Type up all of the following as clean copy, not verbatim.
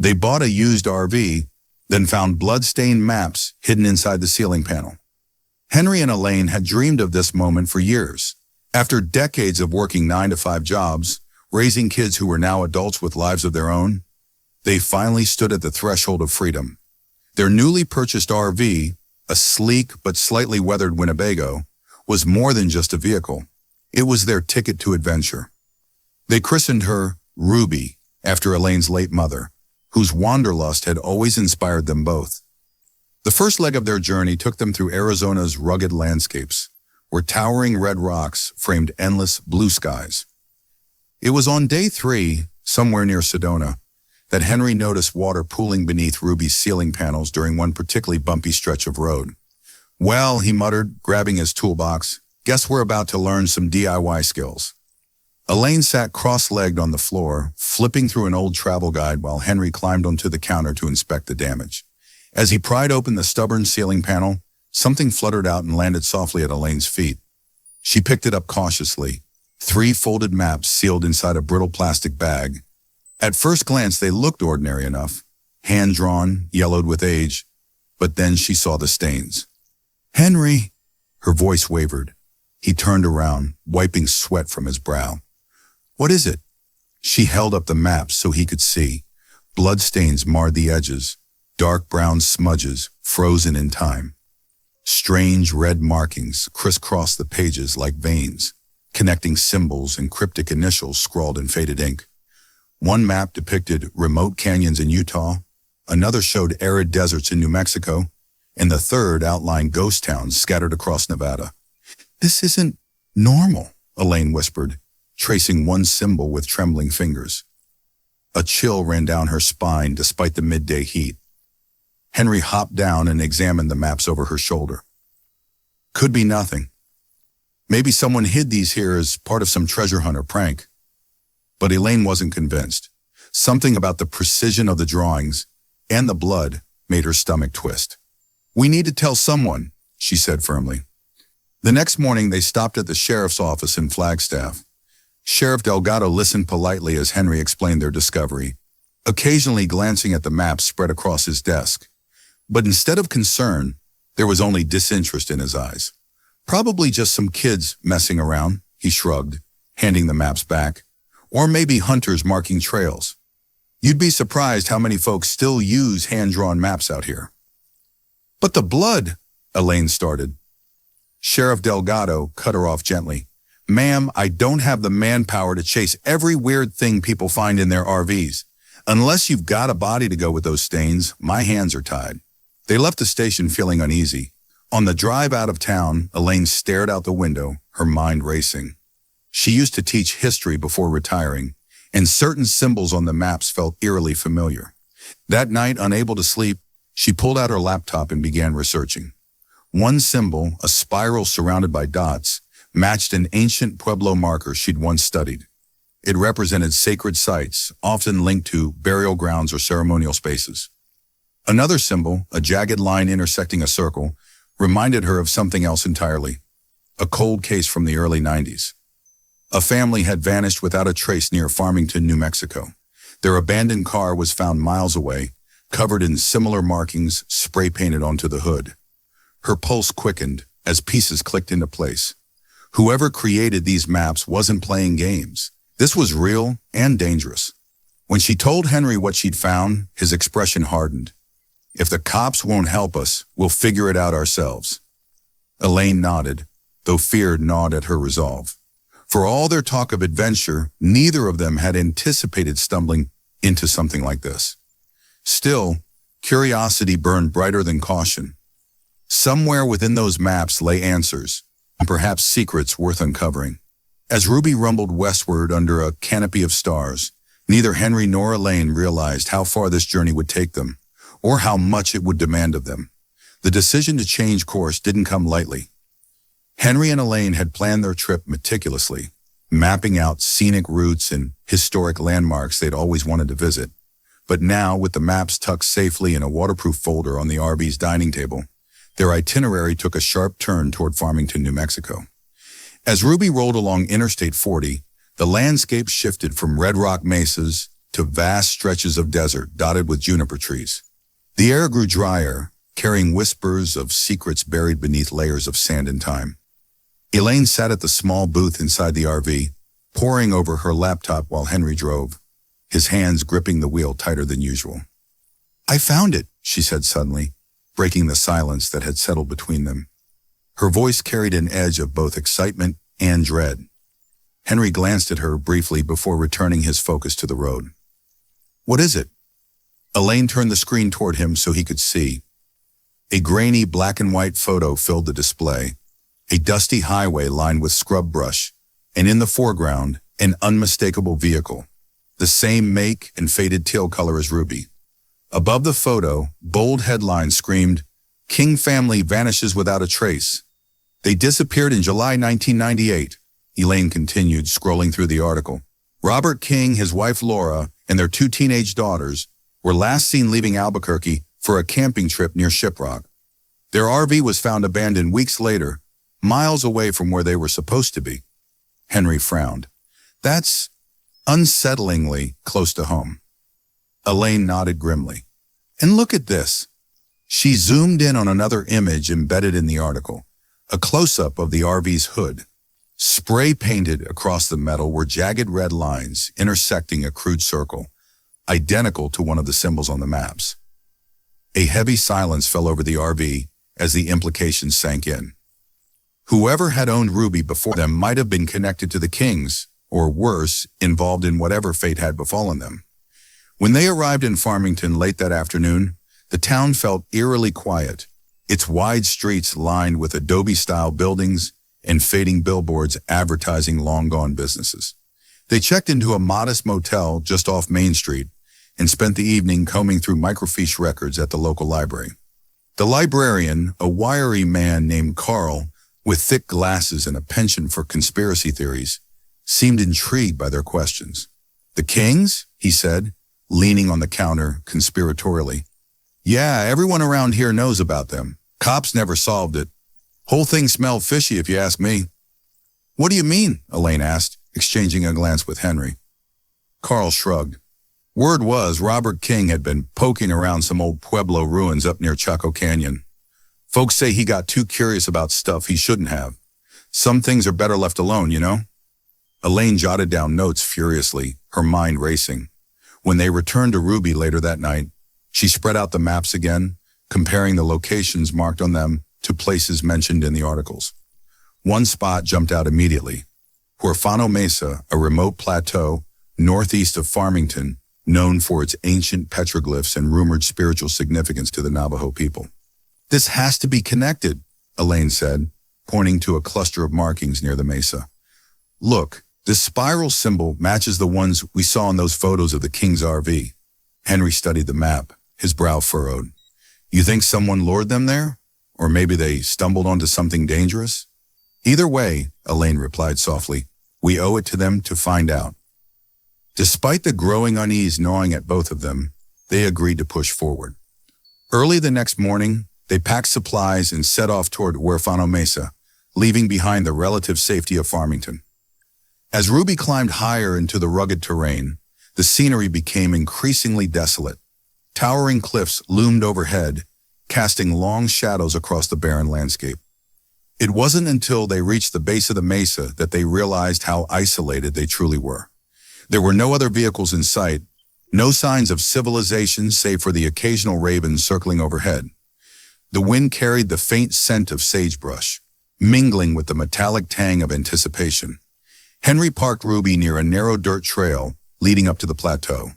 They bought a used RV, then found blood-stained maps hidden inside the ceiling panel. Henry and Elaine had dreamed of this moment for years. After decades of working 9-to-5 jobs, raising kids who were now adults with lives of their own, they finally stood at the threshold of freedom. Their newly purchased RV, a sleek but slightly weathered Winnebago, was more than just a vehicle. It was their ticket to adventure. They christened her Ruby, after Elaine's late mother, whose wanderlust had always inspired them both. The first leg of their journey took them through Arizona's rugged landscapes, where towering red rocks framed endless blue skies. It was on day 3, somewhere near Sedona, that Henry noticed water pooling beneath Ruby's ceiling panels during one particularly bumpy stretch of road. "Well," he muttered, grabbing his toolbox, "guess we're about to learn some DIY skills." Elaine sat cross-legged on the floor, flipping through an old travel guide while Henry climbed onto the counter to inspect the damage. As he pried open the stubborn ceiling panel, something fluttered out and landed softly at Elaine's feet. She picked it up cautiously, 3 folded maps sealed inside a brittle plastic bag. At first glance, they looked ordinary enough, hand-drawn, yellowed with age, but then she saw the stains. "Henry!" Her voice wavered. He turned around, wiping sweat from his brow. "What is it?" She held up the maps so he could see. Bloodstains marred the edges, dark brown smudges frozen in time. Strange red markings crisscrossed the pages like veins, connecting symbols and cryptic initials scrawled in faded ink. One map depicted remote canyons in Utah, another showed arid deserts in New Mexico, and the third outlined ghost towns scattered across Nevada. "This isn't normal," Elaine whispered, tracing one symbol with trembling fingers. A chill ran down her spine despite the midday heat. Henry hopped down and examined the maps over her shoulder. Could be nothing. Maybe someone hid these here as part of some treasure hunt or prank. But Elaine wasn't convinced. Something about the precision of the drawings and the blood made her stomach twist. "We need to tell someone," she said firmly. The next morning, they stopped at the sheriff's office in Flagstaff. Sheriff Delgado listened politely as Henry explained their discovery, occasionally glancing at the maps spread across his desk. But instead of concern, there was only disinterest in his eyes. "Probably just some kids messing around," he shrugged, handing the maps back. "Or maybe hunters marking trails. You'd be surprised how many folks still use hand-drawn maps out here." "But the blood," Elaine started. Sheriff Delgado cut her off gently. "Ma'am, I don't have the manpower to chase every weird thing people find in their RVs. Unless you've got a body to go with those stains, my hands are tied." They left the station feeling uneasy. On the drive out of town, Elaine stared out the window, her mind racing. She used to teach history before retiring, and certain symbols on the maps felt eerily familiar. That night, unable to sleep, she pulled out her laptop and began researching. One symbol, a spiral surrounded by dots, matched an ancient Pueblo marker she'd once studied. It represented sacred sites, often linked to burial grounds or ceremonial spaces. Another symbol, a jagged line intersecting a circle, reminded her of something else entirely, a cold case from the early 90s. A family had vanished without a trace near Farmington, New Mexico. Their abandoned car was found miles away, covered in similar markings spray-painted onto the hood. Her pulse quickened as pieces clicked into place. Whoever created these maps wasn't playing games. This was real and dangerous. When she told Henry what she'd found, his expression hardened. "If the cops won't help us, we'll figure it out ourselves." Elaine nodded, though fear gnawed at her resolve. For all their talk of adventure, neither of them had anticipated stumbling into something like this. Still, curiosity burned brighter than caution. Somewhere within those maps lay answers, and perhaps secrets worth uncovering. As Ruby rumbled westward under a canopy of stars, neither Henry nor Elaine realized how far this journey would take them, or how much it would demand of them. The decision to change course didn't come lightly. Henry and Elaine had planned their trip meticulously, mapping out scenic routes and historic landmarks they'd always wanted to visit. But now, with the maps tucked safely in a waterproof folder on the RV's dining table, their itinerary took a sharp turn toward Farmington, New Mexico. As Ruby rolled along Interstate 40, the landscape shifted from red rock mesas to vast stretches of desert dotted with juniper trees. The air grew drier, carrying whispers of secrets buried beneath layers of sand and time. Elaine sat at the small booth inside the RV, poring over her laptop while Henry drove, his hands gripping the wheel tighter than usual. "I found it," she said suddenly, breaking the silence that had settled between them. Her voice carried an edge of both excitement and dread. Henry glanced at her briefly before returning his focus to the road. "What is it?" Elaine turned the screen toward him so he could see. A grainy black and white photo filled the display, a dusty highway lined with scrub brush, and in the foreground, an unmistakable vehicle, the same make and faded teal color as Ruby. Above the photo, bold headlines screamed, "King family vanishes without a trace." "They disappeared in July 1998, Elaine continued, scrolling through the article. "Robert King, his wife Laura, and their 2 teenage daughters were last seen leaving Albuquerque for a camping trip near Shiprock. Their RV was found abandoned weeks later, miles away from where they were supposed to be." Henry frowned. "That's unsettlingly close to home." Elaine nodded grimly. "And look at this." She zoomed in on another image embedded in the article, a close-up of the RV's hood. Spray-painted across the metal were jagged red lines intersecting a crude circle, identical to one of the symbols on the maps. A heavy silence fell over the RV as the implications sank in. Whoever had owned Ruby before them might have been connected to the Kings, or worse, involved in whatever fate had befallen them. When they arrived in Farmington late that afternoon, the town felt eerily quiet, its wide streets lined with adobe-style buildings and fading billboards advertising long-gone businesses. They checked into a modest motel just off Main Street and spent the evening combing through microfiche records at the local library. The librarian, a wiry man named Carl, with thick glasses and a penchant for conspiracy theories, seemed intrigued by their questions. "The Kings?" he said, leaning on the counter conspiratorially. "Yeah, everyone around here knows about them. Cops never solved it. Whole thing smelled fishy if you ask me." "What do you mean?" Elaine asked, exchanging a glance with Henry. Carl shrugged. "Word was Robert King had been poking around some old Pueblo ruins up near Chaco Canyon. Folks say he got too curious about stuff he shouldn't have. Some things are better left alone, you know?" Elaine jotted down notes furiously, her mind racing. When they returned to Ruby later that night, she spread out the maps again, comparing the locations marked on them to places mentioned in the articles. One spot jumped out immediately. Huerfano Mesa, a remote plateau northeast of Farmington, known for its ancient petroglyphs and rumored spiritual significance to the Navajo people. "This has to be connected," Elaine said, pointing to a cluster of markings near the mesa. "Look, this spiral symbol matches the ones we saw in those photos of the King's RV." Henry studied the map, his brow furrowed. "You think someone lured them there? Or maybe they stumbled onto something dangerous?" "Either way," Elaine replied softly, "we owe it to them to find out." Despite the growing unease gnawing at both of them, they agreed to push forward. Early the next morning, they packed supplies and set off toward Huerfano Mesa, leaving behind the relative safety of Farmington. As Ruby climbed higher into the rugged terrain, the scenery became increasingly desolate. Towering cliffs loomed overhead, casting long shadows across the barren landscape. It wasn't until they reached the base of the mesa that they realized how isolated they truly were. There were no other vehicles in sight, no signs of civilization save for the occasional ravens circling overhead. The wind carried the faint scent of sagebrush, mingling with the metallic tang of anticipation. Henry parked Ruby near a narrow dirt trail leading up to the plateau.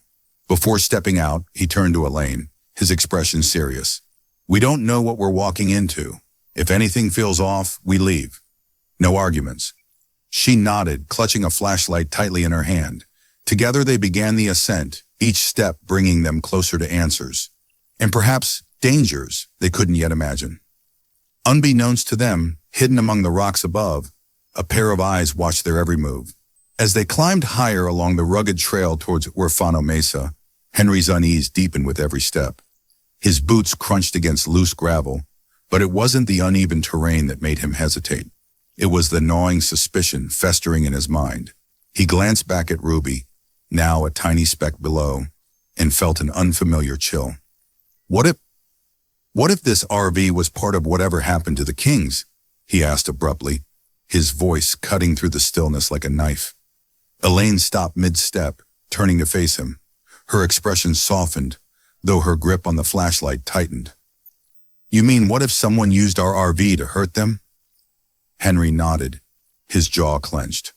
Before stepping out, he turned to Elaine, his expression serious. "We don't know what we're walking into. If anything feels off, we leave. No arguments." She nodded, clutching a flashlight tightly in her hand. Together they began the ascent, each step bringing them closer to answers, and perhaps dangers they couldn't yet imagine. Unbeknownst to them, hidden among the rocks above, a pair of eyes watched their every move. As they climbed higher along the rugged trail towards Huerfano Mesa, Henry's unease deepened with every step. His boots crunched against loose gravel, but it wasn't the uneven terrain that made him hesitate. It was the gnawing suspicion festering in his mind. He glanced back at Ruby, now a tiny speck below, and felt an unfamiliar chill. What if this RV was part of whatever happened to the Kings? He asked abruptly, his voice cutting through the stillness like a knife. Elaine stopped mid-step, turning to face him. Her expression softened, though her grip on the flashlight tightened. You mean what if someone used our RV to hurt them? Henry nodded, his jaw clenched.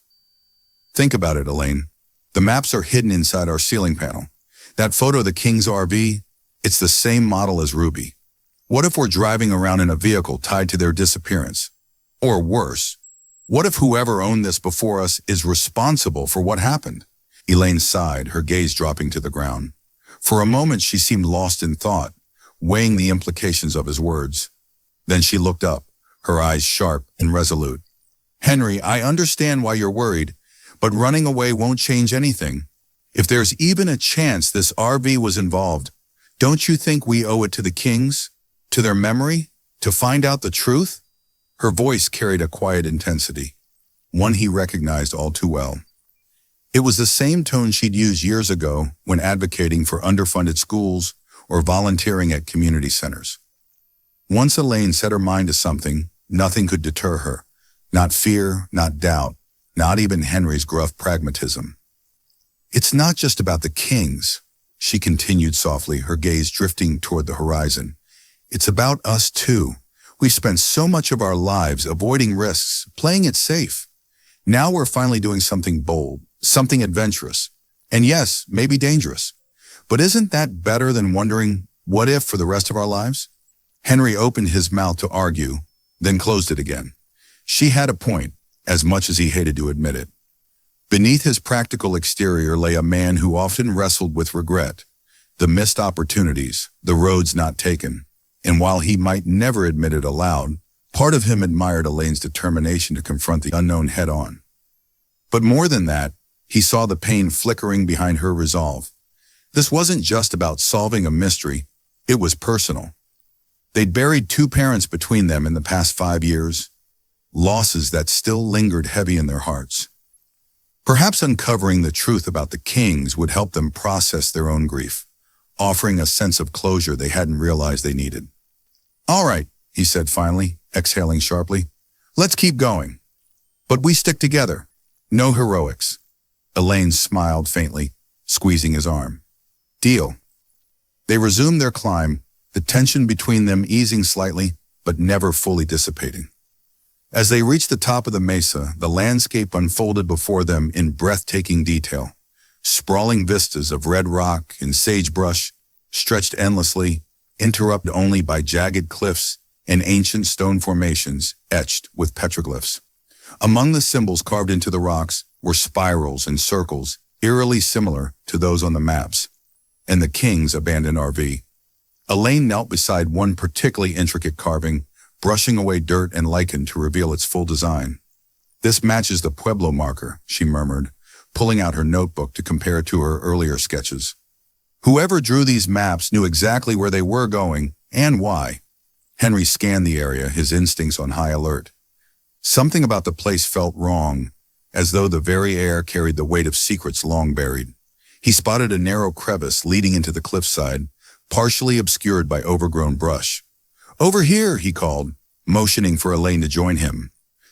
Think about it, Elaine. The maps are hidden inside our ceiling panel. That photo of the King's RV, it's the same model as Ruby. What if we're driving around in a vehicle tied to their disappearance? Or worse, what if whoever owned this before us is responsible for what happened? Elaine sighed, her gaze dropping to the ground. For a moment she seemed lost in thought, weighing the implications of his words. Then she looked up, her eyes sharp and resolute. Henry, I understand why you're worried, but running away won't change anything. If there's even a chance this RV was involved, don't you think we owe it to the Kings, to their memory, to find out the truth? Her voice carried a quiet intensity, one he recognized all too well. It was the same tone she'd used years ago when advocating for underfunded schools or volunteering at community centers. Once Elaine set her mind to something, nothing could deter her. Not fear, not doubt, not even Henry's gruff pragmatism. It's not just about the Kings, she continued softly, her gaze drifting toward the horizon. It's about us too. We've spent so much of our lives avoiding risks, playing it safe. Now we're finally doing something bold, something adventurous, and yes, maybe dangerous. But isn't that better than wondering, what if for the rest of our lives? Henry opened his mouth to argue, then closed it again. She had a point, as much as he hated to admit it. Beneath his practical exterior lay a man who often wrestled with regret, the missed opportunities, the roads not taken. And while he might never admit it aloud, part of him admired Elaine's determination to confront the unknown head-on. But more than that, he saw the pain flickering behind her resolve. This wasn't just about solving a mystery, it was personal. They'd buried 2 parents between them in the past 5 years, losses that still lingered heavy in their hearts. Perhaps uncovering the truth about the Kings would help them process their own grief, offering a sense of closure they hadn't realized they needed. All right, he said finally, exhaling sharply. Let's keep going. But we stick together. No heroics. Elaine smiled faintly, squeezing his arm. Deal. They resumed their climb, the tension between them easing slightly, but never fully dissipating. As they reached the top of the mesa, the landscape unfolded before them in breathtaking detail. Sprawling vistas of red rock and sagebrush stretched endlessly, interrupted only by jagged cliffs and ancient stone formations etched with petroglyphs. Among the symbols carved into the rocks were spirals and circles eerily similar to those on the maps, and the King's abandoned RV. Elaine knelt beside one particularly intricate carving, brushing away dirt and lichen to reveal its full design. This matches the Pueblo marker, she murmured, pulling out her notebook to compare it to her earlier sketches. Whoever drew these maps knew exactly where they were going and why. Henry scanned the area, his instincts on high alert. Something about the place felt wrong, as though the very air carried the weight of secrets long buried. He spotted a narrow crevice leading into the cliffside, partially obscured by overgrown brush. Over here, he called, motioning for Elaine to join him.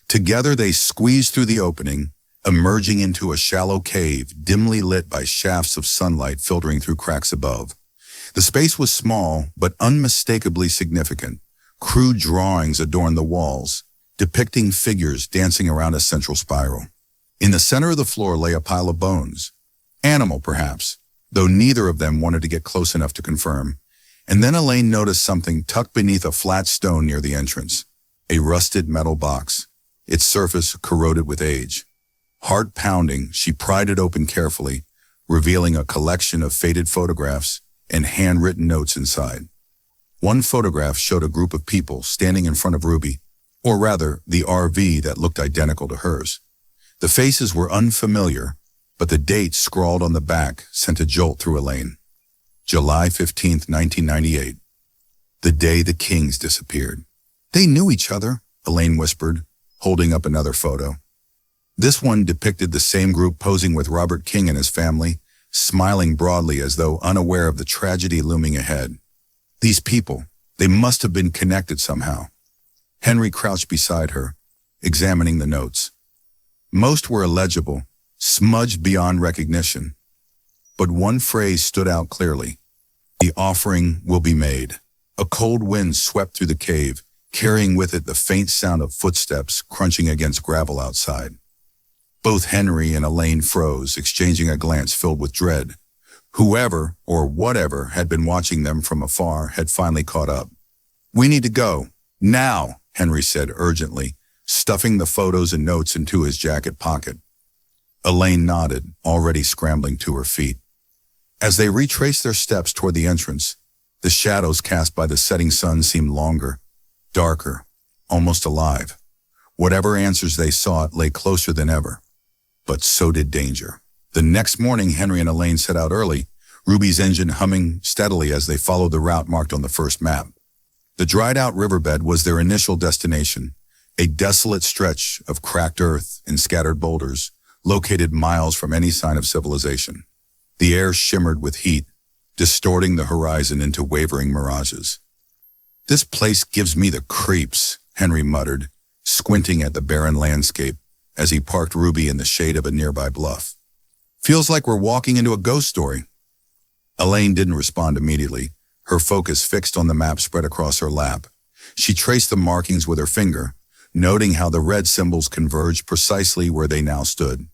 Together they squeezed through the opening, emerging into a shallow cave dimly lit by shafts of sunlight filtering through cracks above. The space was small, but unmistakably significant. Crude drawings adorned the walls, depicting figures dancing around a central spiral. In the center of the floor lay a pile of bones. Animal, perhaps, though neither of them wanted to get close enough to confirm. And then Elaine noticed something tucked beneath a flat stone near the entrance. A rusted metal box, its surface corroded with age. Heart pounding, she pried it open carefully, revealing a collection of faded photographs and handwritten notes inside. One photograph showed a group of people standing in front of Ruby, or rather, the RV that looked identical to hers. The faces were unfamiliar, but the date scrawled on the back sent a jolt through Elaine. July 15th, 1998. The day the Kings disappeared. They knew each other, Elaine whispered, holding up another photo. This one depicted the same group posing with Robert King and his family, smiling broadly as though unaware of the tragedy looming ahead. These people, they must have been connected somehow. Henry crouched beside her, examining the notes. Most were illegible, smudged beyond recognition. But one phrase stood out clearly. The offering will be made. A cold wind swept through the cave, carrying with it the faint sound of footsteps crunching against gravel outside. Both Henry and Elaine froze, exchanging a glance filled with dread. Whoever, or whatever, had been watching them from afar had finally caught up. "We need to go. Now," Henry said urgently, stuffing the photos and notes into his jacket pocket. Elaine nodded, already scrambling to her feet. As they retraced their steps toward the entrance, the shadows cast by the setting sun seemed longer, darker, almost alive. Whatever answers they sought lay closer than ever. But so did danger. The next morning, Henry and Elaine set out early, Ruby's engine humming steadily as they followed the route marked on the first map. The dried-out riverbed was their initial destination, a desolate stretch of cracked earth and scattered boulders, located miles from any sign of civilization. The air shimmered with heat, distorting the horizon into wavering mirages. "This place gives me the creeps," Henry muttered, squinting at the barren landscape as he parked Ruby in the shade of a nearby bluff. "Feels like we're walking into a ghost story." Elaine didn't respond immediately, her focus fixed on the map spread across her lap. She traced the markings with her finger, noting how the red symbols converged precisely where they now stood.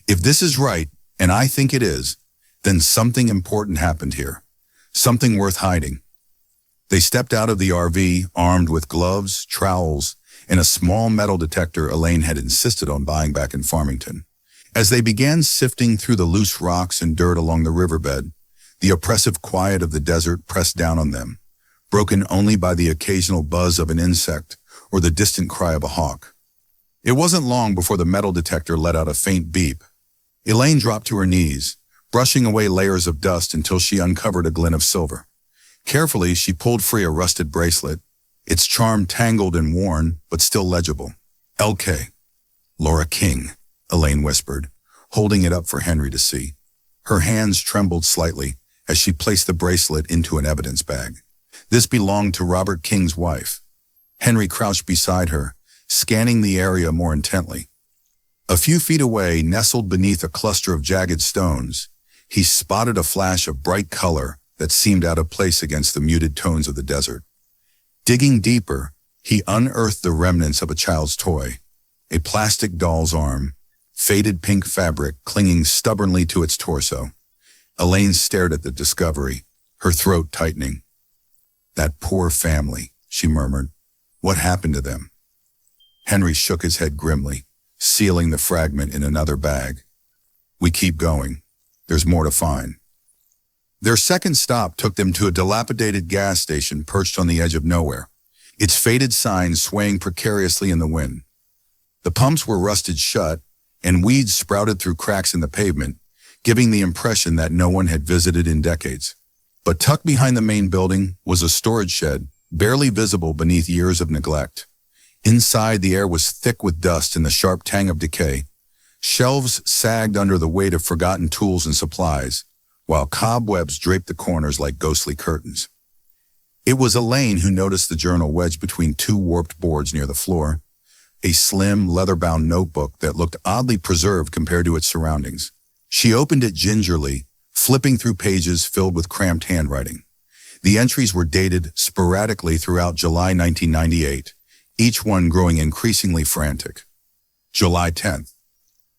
If this is right, and I think it is, then something important happened here. Something worth hiding. They stepped out of the RV, armed with gloves, trowels, and a small metal detector Elaine had insisted on buying back in Farmington. As they began sifting through the loose rocks and dirt along the riverbed, the oppressive quiet of the desert pressed down on them, broken only by the occasional buzz of an insect or the distant cry of a hawk. It wasn't long before the metal detector let out a faint beep. Elaine dropped to her knees, brushing away layers of dust until she uncovered a glint of silver. Carefully, she pulled free a rusted bracelet, its charm tangled and worn, but still legible. "LK. Laura King," Elaine whispered, holding it up for Henry to see. Her hands trembled slightly as she placed the bracelet into an evidence bag. This belonged to Robert King's wife. Henry crouched beside her, scanning the area more intently. A few feet away, nestled beneath a cluster of jagged stones, he spotted a flash of bright color that seemed out of place against the muted tones of the desert. Digging deeper, he unearthed the remnants of a child's toy, a plastic doll's arm, faded pink fabric clinging stubbornly to its torso. Elaine stared at the discovery, her throat tightening. "That poor family," she murmured. "What happened to them?" Henry shook his head grimly, sealing the fragment in another bag. "We keep going. There's more to find." Their second stop took them to a dilapidated gas station perched on the edge of nowhere, its faded sign swaying precariously in the wind. The pumps were rusted shut, and weeds sprouted through cracks in the pavement, giving the impression that no one had visited in decades. But tucked behind the main building was a storage shed, barely visible beneath years of neglect. Inside, the air was thick with dust and the sharp tang of decay. Shelves sagged under the weight of forgotten tools and supplies, while cobwebs draped the corners like ghostly curtains. It was Elaine who noticed the journal wedged between two warped boards near the floor, a slim, leather-bound notebook that looked oddly preserved compared to its surroundings. She opened it gingerly, flipping through pages filled with cramped handwriting. The entries were dated sporadically throughout July 1998, each one growing increasingly frantic. July 10th.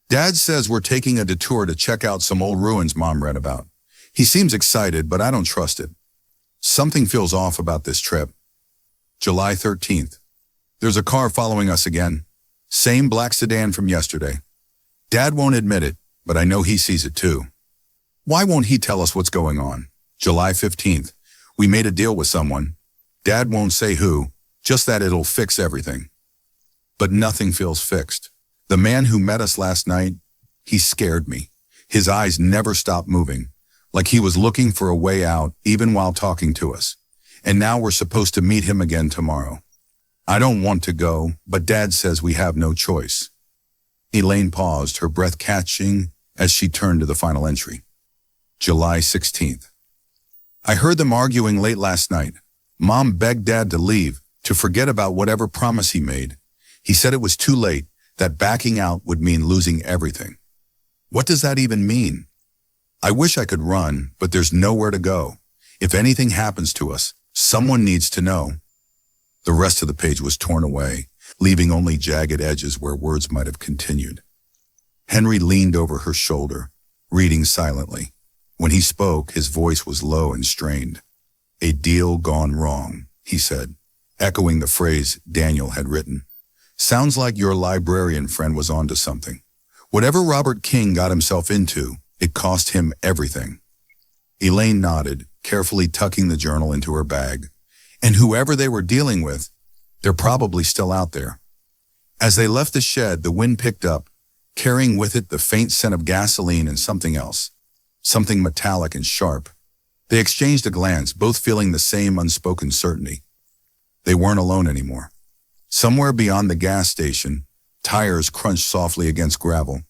"Dad says we're taking a detour to check out some old ruins Mom read about. He seems excited, but I don't trust it. Something feels off about this trip." July 13th. "There's a car following us again. Same black sedan from yesterday. Dad won't admit it, but I know he sees it too. Why won't he tell us what's going on?" July 15th. "We made a deal with someone. Dad won't say who, just that it'll fix everything." But nothing feels fixed. The man who met us last night, he scared me. His eyes never stopped moving, like he was looking for a way out even while talking to us. And now we're supposed to meet him again tomorrow. I don't want to go, but Dad says we have no choice. Elaine paused, her breath catching as she turned to the final entry. July 16th. I heard them arguing late last night. Mom begged Dad to leave, to forget about whatever promise he made. He said it was too late, that backing out would mean losing everything. What does that even mean? I wish I could run, but there's nowhere to go. If anything happens to us, someone needs to know. The rest of the page was torn away, leaving only jagged edges where words might have continued. Henry leaned over her shoulder, reading silently. When he spoke, his voice was low and strained. "A deal gone wrong," he said, echoing the phrase Daniel had written. "Sounds like your librarian friend was onto something. Whatever Robert King got himself into, it cost him everything." Elaine nodded, carefully tucking the journal into her bag. And whoever they were dealing with, they're probably still out there. As they left the shed, the wind picked up, carrying with it the faint scent of gasoline and something else, something metallic and sharp. They exchanged a glance, both feeling the same unspoken certainty. They weren't alone anymore. Somewhere beyond the gas station, tires crunched softly against gravel.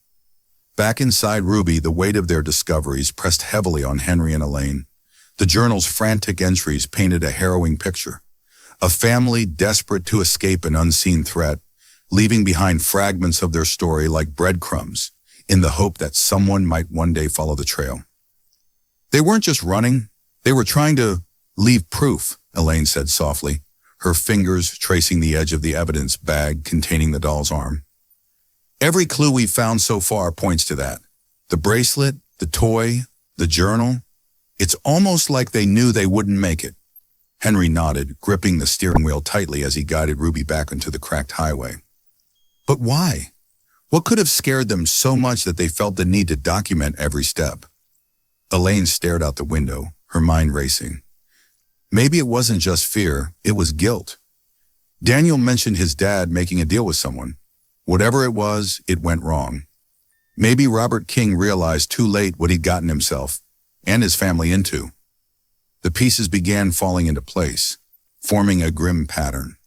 Back inside Ruby, the weight of their discoveries pressed heavily on Henry and Elaine. The journal's frantic entries painted a harrowing picture. A family desperate to escape an unseen threat, leaving behind fragments of their story like breadcrumbs, in the hope that someone might one day follow the trail. They weren't just running, they were trying to leave proof, Elaine said softly, her fingers tracing the edge of the evidence bag containing the doll's arm. "Every clue we've found so far points to that. The bracelet, the toy, the journal. It's almost like they knew they wouldn't make it." Henry nodded, gripping the steering wheel tightly as he guided Ruby back into the cracked highway. But why? What could have scared them so much that they felt the need to document every step? Elaine stared out the window, her mind racing. Maybe it wasn't just fear, it was guilt. Daniel mentioned his dad making a deal with someone. Whatever it was, it went wrong. Maybe Robert King realized too late what he'd gotten himself and his family into. The pieces began falling into place, forming a grim pattern.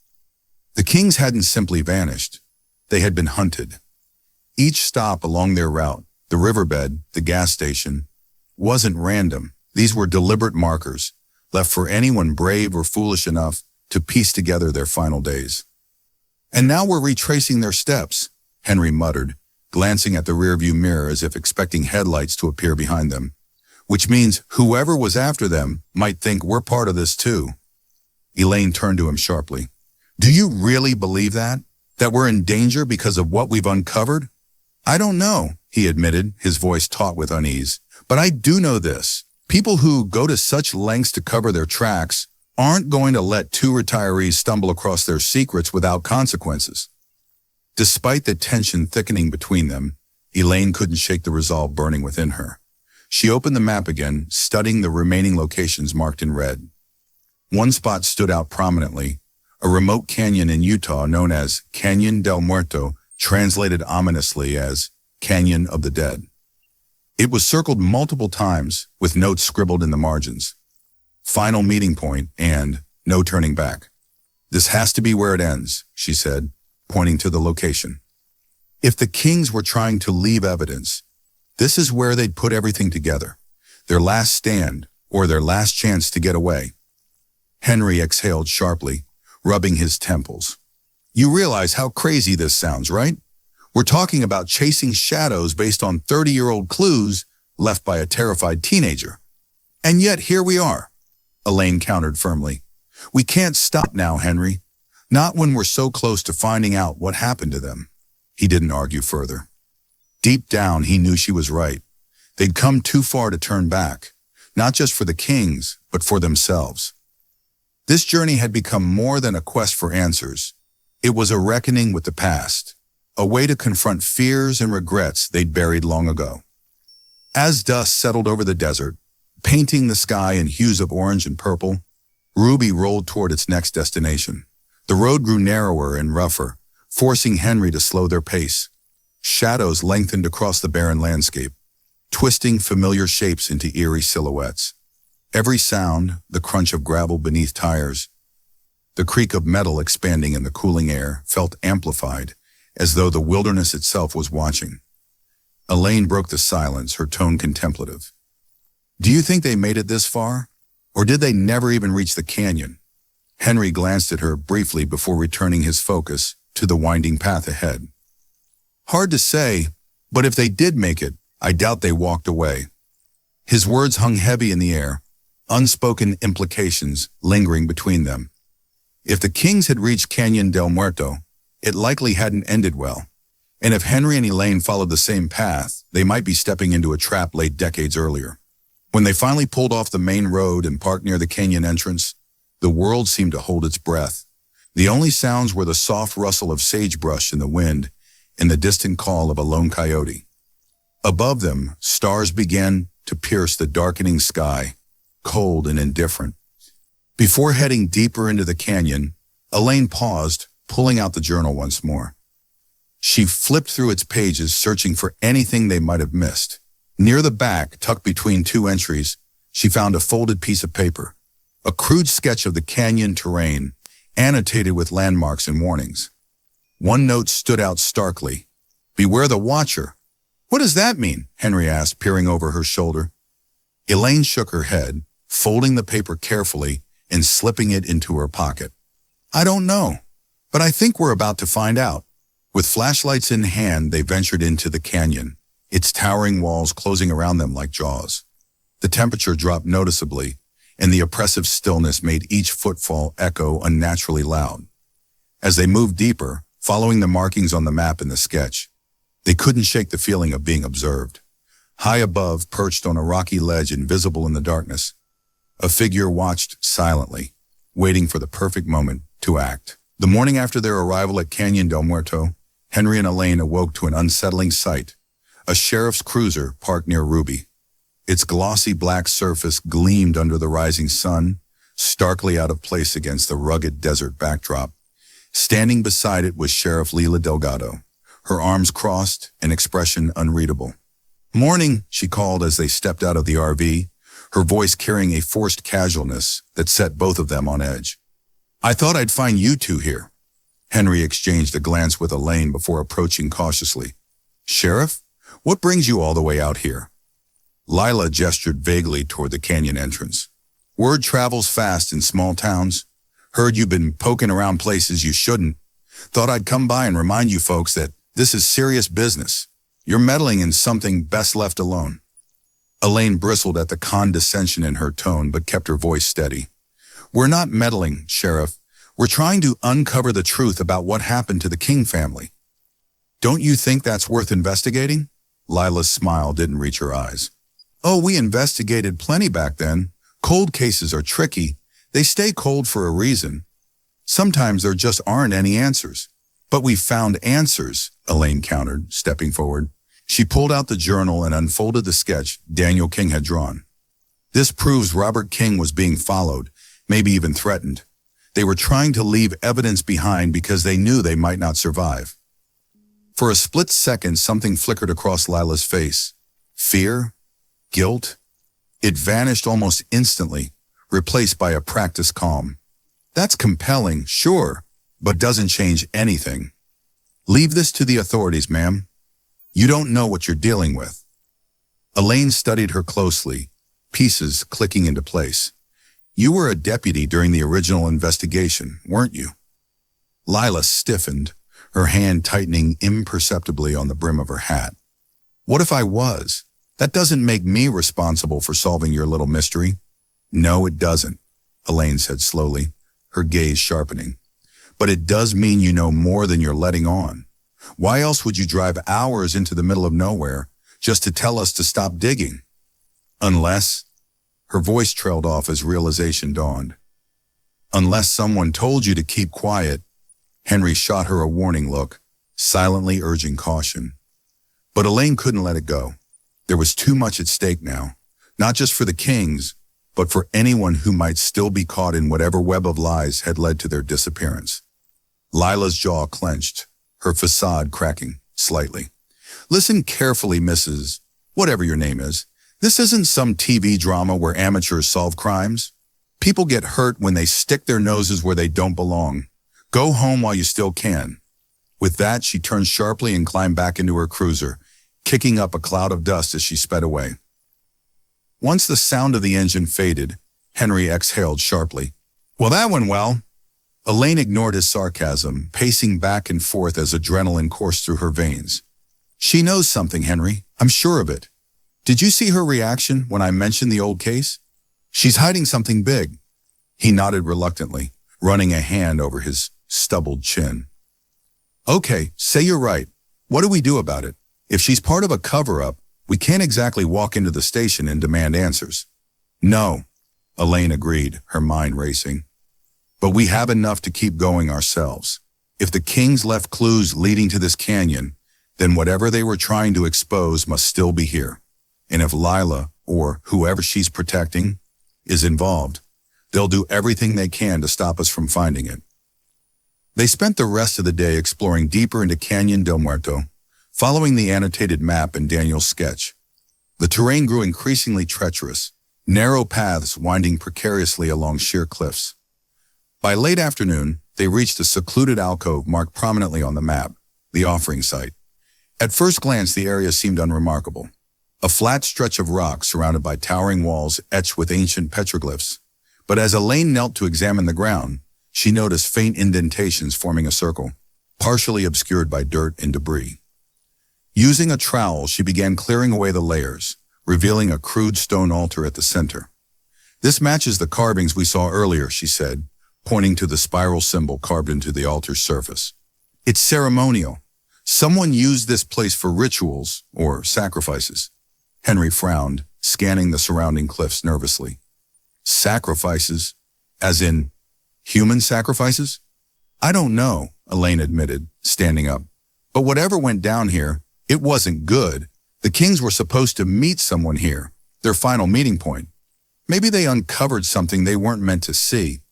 The Kings hadn't simply vanished. They had been hunted. Each stop along their route, the riverbed, the gas station, wasn't random. These were deliberate markers, left for anyone brave or foolish enough to piece together their final days. "And now we're retracing their steps," Henry muttered, glancing at the rearview mirror as if expecting headlights to appear behind them. "Which means whoever was after them might think we're part of this too." Elaine turned to him sharply. "Do you really believe that? That we're in danger because of what we've uncovered?" "I don't know," he admitted, his voice taut with unease. "But I do know this. People who go to such lengths to cover their tracks aren't going to let two retirees stumble across their secrets without consequences." Despite the tension thickening between them, Elaine couldn't shake the resolve burning within her. She opened the map again, studying the remaining locations marked in red. One spot stood out prominently, a remote canyon in Utah known as Canyon del Muerto, translated ominously as Canyon of the Dead. It was circled multiple times, with notes scribbled in the margins. "Final meeting point," and "no turning back." "This has to be where it ends," she said, pointing to the location. If the Kings were trying to leave evidence, this is where they'd put everything together. Their last stand, or their last chance to get away. Henry exhaled sharply, rubbing his temples. "You realize how crazy this sounds, right? We're talking about chasing shadows based on 30-year-old clues left by a terrified teenager. And yet here we are," Elaine countered firmly. "We can't stop now, Henry. Not when we're so close to finding out what happened to them." He didn't argue further. Deep down, he knew she was right. They'd come too far to turn back, not just for the Kings, but for themselves. This journey had become more than a quest for answers. It was a reckoning with the past, a way to confront fears and regrets they'd buried long ago. As dust settled over the desert, painting the sky in hues of orange and purple, Ruby rolled toward its next destination. The road grew narrower and rougher, forcing Henry to slow their pace. Shadows lengthened across the barren landscape, twisting familiar shapes into eerie silhouettes. Every sound, the crunch of gravel beneath tires, the creak of metal expanding in the cooling air, felt amplified, as though the wilderness itself was watching. Elaine broke the silence, her tone contemplative. Do you think they made it this far? Or did they never even reach the canyon? Henry glanced at her briefly before returning his focus to the winding path ahead. Hard to say, but if they did make it, I doubt they walked away. His words hung heavy in the air, unspoken implications lingering between them. If the Kings had reached Canyon del Muerto, it likely hadn't ended well. And if Henry and Elaine followed the same path, they might be stepping into a trap laid decades earlier. When they finally pulled off the main road and parked near the canyon entrance, the world seemed to hold its breath. The only sounds were the soft rustle of sagebrush in the wind and the distant call of a lone coyote. Above them, stars began to pierce the darkening sky, cold and indifferent. Before heading deeper into the canyon, Elaine paused, pulling out the journal once more. She flipped through its pages, searching for anything they might have missed. Near the back, tucked between two entries, she found a folded piece of paper, a crude sketch of the canyon terrain, annotated with landmarks and warnings. One note stood out starkly. "Beware the Watcher." "What does that mean?" Henry asked, peering over her shoulder. Elaine shook her head, folding the paper carefully and slipping it into her pocket. "I don't know, but I think we're about to find out." With flashlights in hand, they ventured into the canyon, its towering walls closing around them like jaws. The temperature dropped noticeably, and the oppressive stillness made each footfall echo unnaturally loud. As they moved deeper, following the markings on the map and the sketch, they couldn't shake the feeling of being observed. High above, perched on a rocky ledge invisible in the darkness, a figure watched silently, waiting for the perfect moment to act. The morning after their arrival at Canyon del Muerto, Henry and Elaine awoke to an unsettling sight: a sheriff's cruiser parked near Ruby. Its glossy black surface gleamed under the rising sun, starkly out of place against the rugged desert backdrop. Standing beside it was Sheriff Leila Delgado, her arms crossed, an expression unreadable. "Morning," she called as they stepped out of the RV, her voice carrying a forced casualness that set both of them on edge. "I thought I'd find you two here." Henry exchanged a glance with Elaine before approaching cautiously. "Sheriff, what brings you all the way out here?" Lila gestured vaguely toward the canyon entrance. "Word travels fast in small towns. Heard you've been poking around places you shouldn't. Thought I'd come by and remind you folks that this is serious business. You're meddling in something best left alone." Elaine bristled at the condescension in her tone but kept her voice steady. "We're not meddling, Sheriff. We're trying to uncover the truth about what happened to the King family." "Don't you think that's worth investigating?" Lila's smile didn't reach her eyes. "Oh, we investigated plenty back then. Cold cases are tricky. They stay cold for a reason. Sometimes there just aren't any answers." "But we found answers," Elaine countered, stepping forward. She pulled out the journal and unfolded the sketch Daniel King had drawn. "This proves Robert King was being followed, maybe even threatened. They were trying to leave evidence behind because they knew they might not survive." For a split second, something flickered across Lila's face. Fear? Guilt? It vanished almost instantly, replaced by a practiced calm. "That's compelling, sure, but doesn't change anything. Leave this to the authorities, ma'am. You don't know what you're dealing with." Elaine studied her closely, pieces clicking into place. "You were a deputy during the original investigation, weren't you?" Lila stiffened, her hand tightening imperceptibly on the brim of her hat. "What if I was? That doesn't make me responsible for solving your little mystery." "No, it doesn't," Elaine said slowly, her gaze sharpening. "But it does mean you know more than you're letting on. Why else would you drive hours into the middle of nowhere just to tell us to stop digging? Unless..." Her voice trailed off as realization dawned. "Unless someone told you to keep quiet." Henry shot her a warning look, silently urging caution. But Elaine couldn't let it go. There was too much at stake now, not just for the Kings, but for anyone who might still be caught in whatever web of lies had led to their disappearance. Lila's jaw clenched, her facade cracking slightly. "Listen carefully, Mrs. Whatever your name is. This isn't some TV drama where amateurs solve crimes. People get hurt when they stick their noses where they don't belong. Go home while you still can." With that, she turned sharply and climbed back into her cruiser, kicking up a cloud of dust as she sped away. Once the sound of the engine faded, Henry exhaled sharply. Well, that went well. Elaine ignored his sarcasm, pacing back and forth as adrenaline coursed through her veins. She knows something, Henry. I'm sure of it. Did you see her reaction when I mentioned the old case? She's hiding something big. He nodded reluctantly, running a hand over his stubbled chin. Okay, say you're right. What do we do about it? If she's part of a cover-up, we can't exactly walk into the station and demand answers. No, Elaine agreed, her mind racing. But we have enough to keep going ourselves. If the Kings left clues leading to this canyon, then whatever they were trying to expose must still be here. And if Lila, or whoever she's protecting, is involved, they'll do everything they can to stop us from finding it. They spent the rest of the day exploring deeper into Canyon del Muerto, following the annotated map and Daniel's sketch. The terrain grew increasingly treacherous, narrow paths winding precariously along sheer cliffs. By late afternoon, they reached a secluded alcove marked prominently on the map, the offering site. At first glance, the area seemed unremarkable. A flat stretch of rock surrounded by towering walls etched with ancient petroglyphs. But as Elaine knelt to examine the ground, she noticed faint indentations forming a circle, partially obscured by dirt and debris. Using a trowel, she began clearing away the layers, revealing a crude stone altar at the center. This matches the carvings we saw earlier, she said, pointing to the spiral symbol carved into the altar's surface. It's ceremonial. Someone used this place for rituals or sacrifices. Henry frowned, scanning the surrounding cliffs nervously. Sacrifices? As in, human sacrifices? I don't know, Elaine admitted, standing up. But whatever went down here, it wasn't good. The Kings were supposed to meet someone here, their final meeting point. Maybe they uncovered something they weren't meant to see.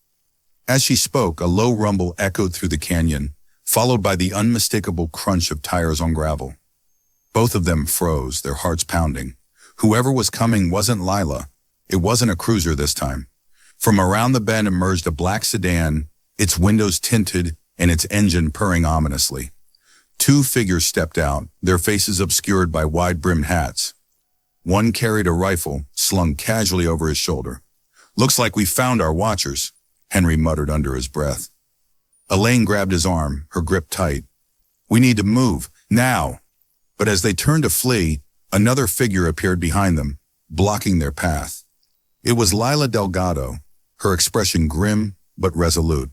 As she spoke, a low rumble echoed through the canyon, followed by the unmistakable crunch of tires on gravel. Both of them froze, their hearts pounding. Whoever was coming wasn't Lila. It wasn't a cruiser this time. From around the bend emerged a black sedan, its windows tinted and its engine purring ominously. Two figures stepped out, their faces obscured by wide-brimmed hats. One carried a rifle, slung casually over his shoulder. Looks like we found our watchers, Henry muttered under his breath. Elaine grabbed his arm, her grip tight. We need to move, now. But as they turned to flee, another figure appeared behind them, blocking their path. It was Lila Delgado, her expression grim but resolute.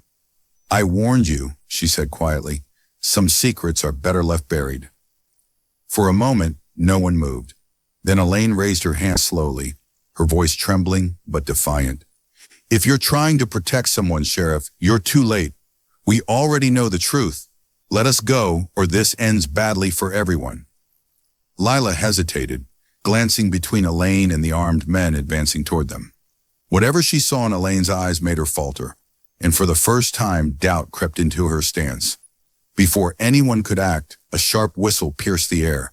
I warned you, she said quietly. Some secrets are better left buried. For a moment, no one moved. Then Elaine raised her hand slowly, her voice trembling but defiant. If you're trying to protect someone, Sheriff, you're too late. We already know the truth. Let us go, or this ends badly for everyone. Lila hesitated, glancing between Elaine and the armed men advancing toward them. Whatever she saw in Elaine's eyes made her falter, and for the first time, doubt crept into her stance. Before anyone could act, a sharp whistle pierced the air,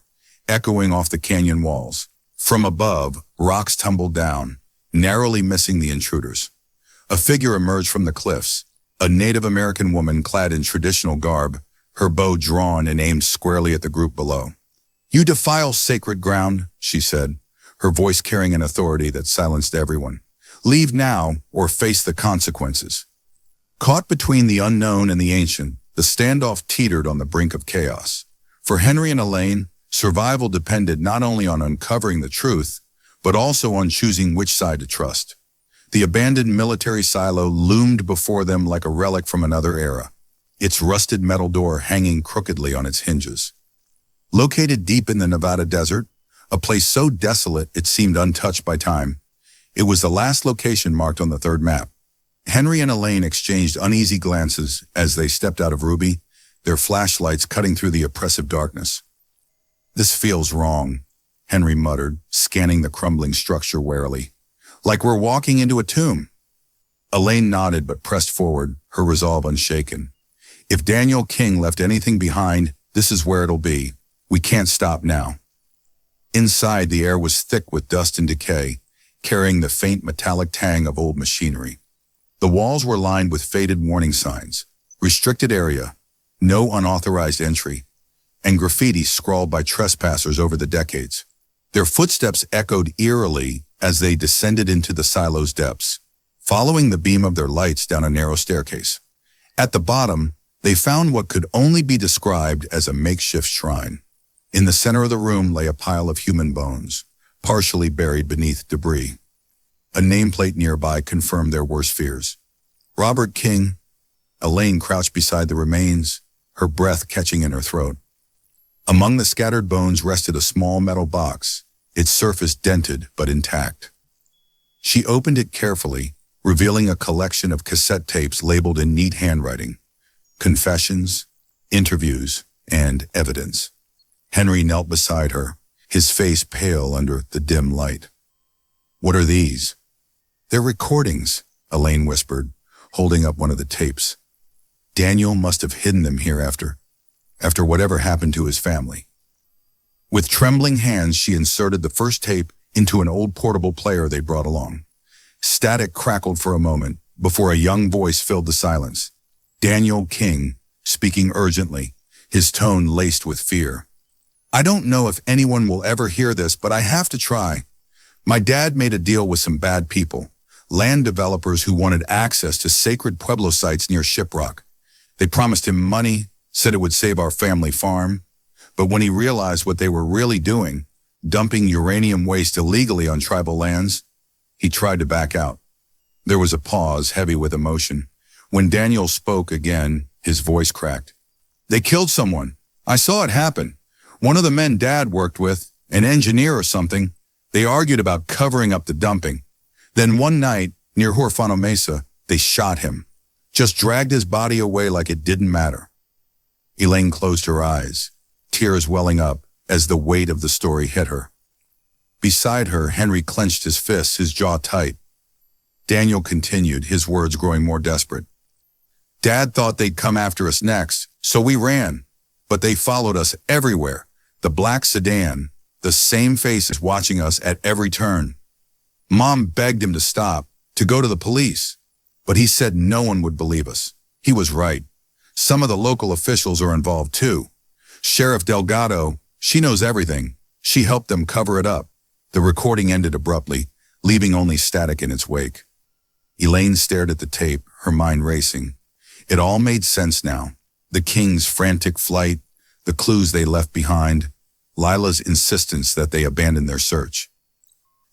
echoing off the canyon walls. From above, rocks tumbled down, narrowly missing the intruders. A figure emerged from the cliffs, a Native American woman clad in traditional garb, her bow drawn and aimed squarely at the group below. You defile sacred ground, she said, her voice carrying an authority that silenced everyone. Leave now or face the consequences. Caught between the unknown and the ancient, the standoff teetered on the brink of chaos. For Henry and Elaine, survival depended not only on uncovering the truth, but also on choosing which side to trust. The abandoned military silo loomed before them like a relic from another era, its rusted metal door hanging crookedly on its hinges. Located deep in the Nevada desert, a place so desolate it seemed untouched by time, it was the last location marked on the third map. Henry and Elaine exchanged uneasy glances as they stepped out of Ruby, their flashlights cutting through the oppressive darkness. This feels wrong, Henry muttered, scanning the crumbling structure warily. Like we're walking into a tomb. Elaine nodded but pressed forward, her resolve unshaken. If Daniel King left anything behind, this is where it'll be. We can't stop now. Inside, the air was thick with dust and decay, carrying the faint metallic tang of old machinery. The walls were lined with faded warning signs, restricted area, no unauthorized entry, and graffiti scrawled by trespassers over the decades. Their footsteps echoed eerily as they descended into the silo's depths, following the beam of their lights down a narrow staircase. At the bottom, they found what could only be described as a makeshift shrine. In the center of the room lay a pile of human bones, partially buried beneath debris. A nameplate nearby confirmed their worst fears. Robert King. Elaine crouched beside the remains, her breath catching in her throat. Among the scattered bones rested a small metal box, its surface dented but intact. She opened it carefully, revealing a collection of cassette tapes labeled in neat handwriting. Confessions, interviews, and evidence. Henry knelt beside her, his face pale under the dim light. "What are these?" "They're recordings," Elaine whispered, holding up one of the tapes. "Daniel must have hidden them here after whatever happened to his family." With trembling hands, she inserted the first tape into an old portable player they brought along. Static crackled for a moment before a young voice filled the silence. Daniel King, speaking urgently, his tone laced with fear. "I don't know if anyone will ever hear this, but I have to try. My dad made a deal with some bad people, land developers who wanted access to sacred Pueblo sites near Shiprock. They promised him money, said it would save our family farm. But when he realized what they were really doing, dumping uranium waste illegally on tribal lands, he tried to back out." There was a pause, heavy with emotion. When Daniel spoke again, his voice cracked. "They killed someone. I saw it happen. One of the men Dad worked with, an engineer or something, they argued about covering up the dumping. Then one night, near Huerfano Mesa, they shot him. Just dragged his body away like it didn't matter." Elaine closed her eyes, tears welling up as the weight of the story hit her. Beside her, Henry clenched his fists, his jaw tight. Daniel continued, his words growing more desperate. "Dad thought they'd come after us next, so we ran. But they followed us everywhere. The black sedan, the same faces watching us at every turn. Mom begged him to stop, to go to the police. But he said no one would believe us. He was right. Some of the local officials are involved too. Sheriff Delgado, she knows everything. She helped them cover it up." The recording ended abruptly, leaving only static in its wake. Elaine stared at the tape, her mind racing. It all made sense now. The King's frantic flight, the clues they left behind, Lila's insistence that they abandon their search.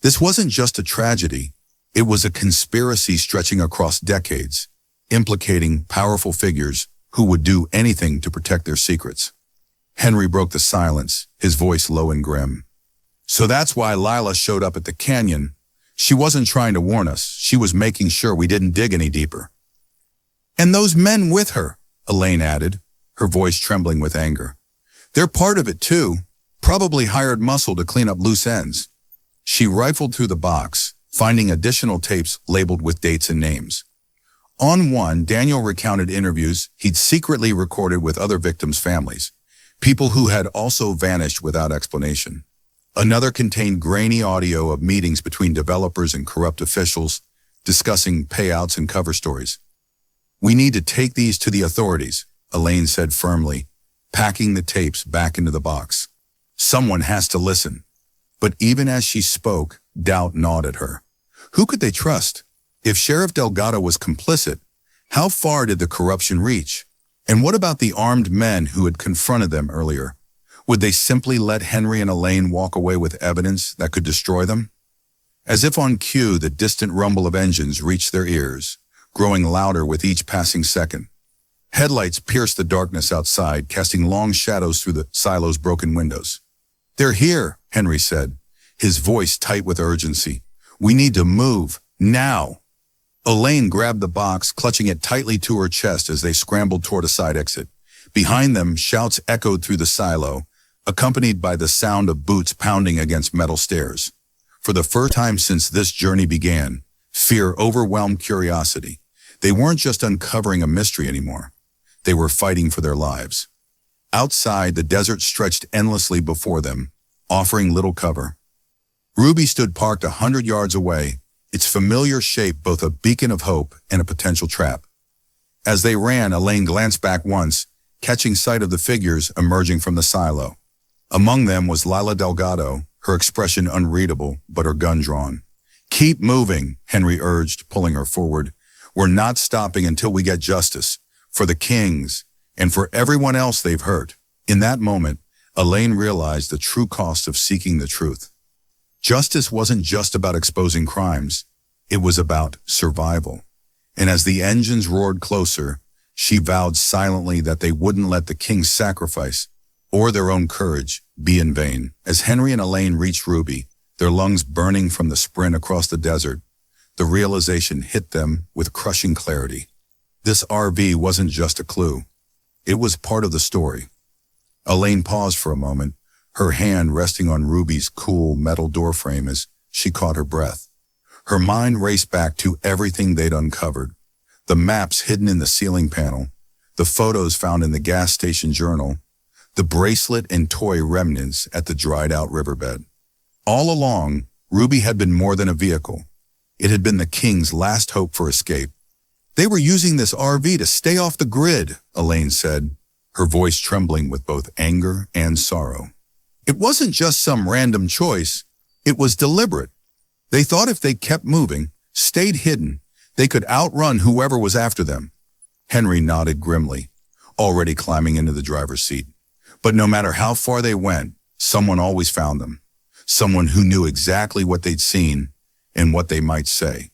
This wasn't just a tragedy. It was a conspiracy stretching across decades, implicating powerful figures who would do anything to protect their secrets. Henry broke the silence, his voice low and grim. "So that's why Lila showed up at the canyon. She wasn't trying to warn us. She was making sure we didn't dig any deeper." "And those men with her," Elaine added, her voice trembling with anger. "They're part of it too, probably hired muscle to clean up loose ends." She rifled through the box, finding additional tapes labeled with dates and names. On one, Daniel recounted interviews he'd secretly recorded with other victims' families, people who had also vanished without explanation. Another contained grainy audio of meetings between developers and corrupt officials, discussing payouts and cover stories. "We need to take these to the authorities," Elaine said firmly, packing the tapes back into the box. "Someone has to listen." But even as she spoke, doubt gnawed at her. Who could they trust? If Sheriff Delgado was complicit, how far did the corruption reach? And what about the armed men who had confronted them earlier? Would they simply let Henry and Elaine walk away with evidence that could destroy them? As if on cue, the distant rumble of engines reached their ears, growing louder with each passing second. Headlights pierced the darkness outside, casting long shadows through the silo's broken windows. "They're here," Henry said, his voice tight with urgency. "We need to move, now." Elaine grabbed the box, clutching it tightly to her chest as they scrambled toward a side exit. Behind them, shouts echoed through the silo, accompanied by the sound of boots pounding against metal stairs. For the first time since this journey began, fear overwhelmed curiosity. They weren't just uncovering a mystery anymore. They were fighting for their lives. Outside, the desert stretched endlessly before them, offering little cover. Ruby stood parked 100 yards away, its familiar shape both a beacon of hope and a potential trap. As they ran, Elaine glanced back once, catching sight of the figures emerging from the silo. Among them was Lila Delgado, her expression unreadable, but her gun drawn. Keep moving, Henry urged, pulling her forward. We're not stopping until we get justice, for the kings, and for everyone else they've hurt. In that moment, Elaine realized the true cost of seeking the truth. Justice wasn't just about exposing crimes, it was about survival. And as the engines roared closer, she vowed silently that they wouldn't let the king's sacrifice, or their own courage, be in vain. As Henry and Elaine reached Ruby, their lungs burning from the sprint across the desert, the realization hit them with crushing clarity. This RV wasn't just a clue. It was part of the story. Elaine paused for a moment, her hand resting on Ruby's cool metal doorframe as she caught her breath. Her mind raced back to everything they'd uncovered. The maps hidden in the ceiling panel, the photos found in the gas station journal, the bracelet and toy remnants at the dried-out riverbed. All along, Ruby had been more than a vehicle. It had been the king's last hope for escape. They were using this RV to stay off the grid, Elaine said, her voice trembling with both anger and sorrow. It wasn't just some random choice, it was deliberate. They thought if they kept moving, stayed hidden, they could outrun whoever was after them. Henry nodded grimly, already climbing into the driver's seat. But no matter how far they went, someone always found them. Someone who knew exactly what they'd seen and what they might say.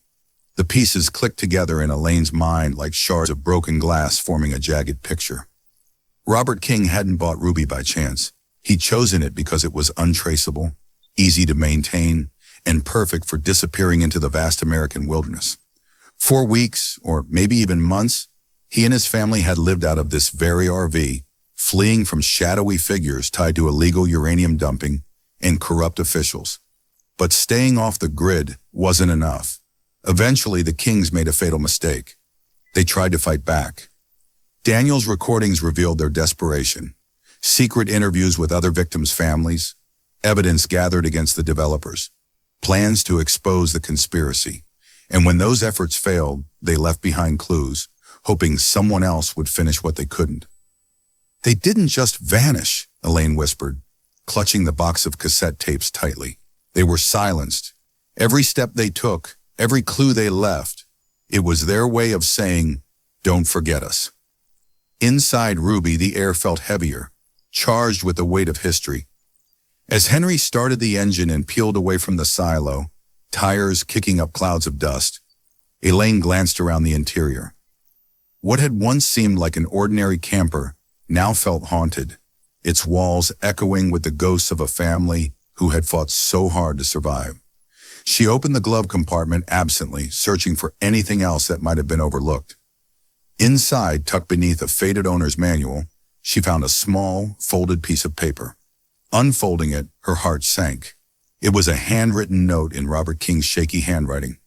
The pieces clicked together in Elaine's mind like shards of broken glass forming a jagged picture. Robert King hadn't bought Ruby by chance. He'd chosen it because it was untraceable, easy to maintain, and perfect for disappearing into the vast American wilderness. For weeks, or maybe even months, he and his family had lived out of this very RV, fleeing from shadowy figures tied to illegal uranium dumping and corrupt officials. But staying off the grid wasn't enough. Eventually, the Kings made a fatal mistake. They tried to fight back. Daniel's recordings revealed their desperation. Secret interviews with other victims' families, evidence gathered against the developers, plans to expose the conspiracy. And when those efforts failed, they left behind clues, hoping someone else would finish what they couldn't. They didn't just vanish, Elaine whispered, clutching the box of cassette tapes tightly. They were silenced. Every step they took, every clue they left, it was their way of saying, "Don't forget us." Inside Ruby, the air felt heavier, charged with the weight of history. As Henry started the engine and peeled away from the silo, tires kicking up clouds of dust, Elaine glanced around the interior. What had once seemed like an ordinary camper now felt haunted, its walls echoing with the ghosts of a family who had fought so hard to survive. She opened the glove compartment absently, searching for anything else that might have been overlooked. Inside, tucked beneath a faded owner's manual, she found a small, folded piece of paper. Unfolding it, her heart sank. It was a handwritten note in Robert King's shaky handwriting.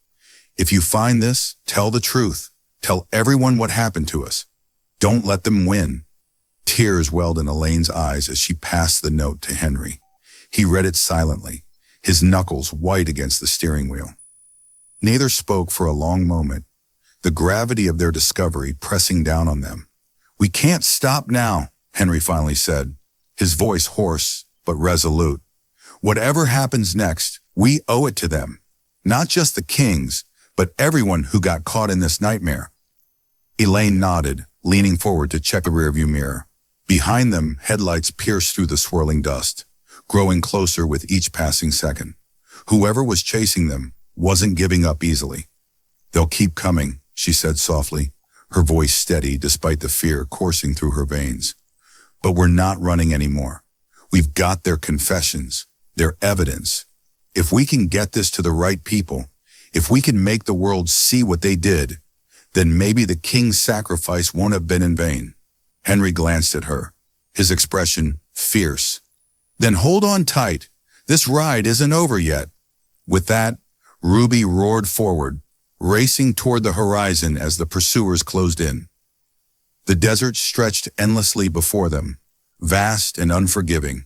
"If you find this, tell the truth. Tell everyone what happened to us. Don't let them win." Tears welled in Elaine's eyes as she passed the note to Henry. He read it silently, his knuckles white against the steering wheel. Neither spoke for a long moment, the gravity of their discovery pressing down on them. "We can't stop now," Henry finally said, his voice hoarse but resolute. "Whatever happens next, we owe it to them. Not just the Kings, but everyone who got caught in this nightmare." Elaine nodded, leaning forward to check the rearview mirror. Behind them, headlights pierced through the swirling dust, growing closer with each passing second. Whoever was chasing them wasn't giving up easily. "They'll keep coming," she said softly, her voice steady despite the fear coursing through her veins. "But we're not running anymore. We've got their confessions, their evidence. If we can get this to the right people, if we can make the world see what they did, then maybe the King's sacrifice won't have been in vain." Henry glanced at her, his expression fierce. "Then hold on tight. This ride isn't over yet." With that, Ruby roared forward, racing toward the horizon as the pursuers closed in. The desert stretched endlessly before them, vast and unforgiving.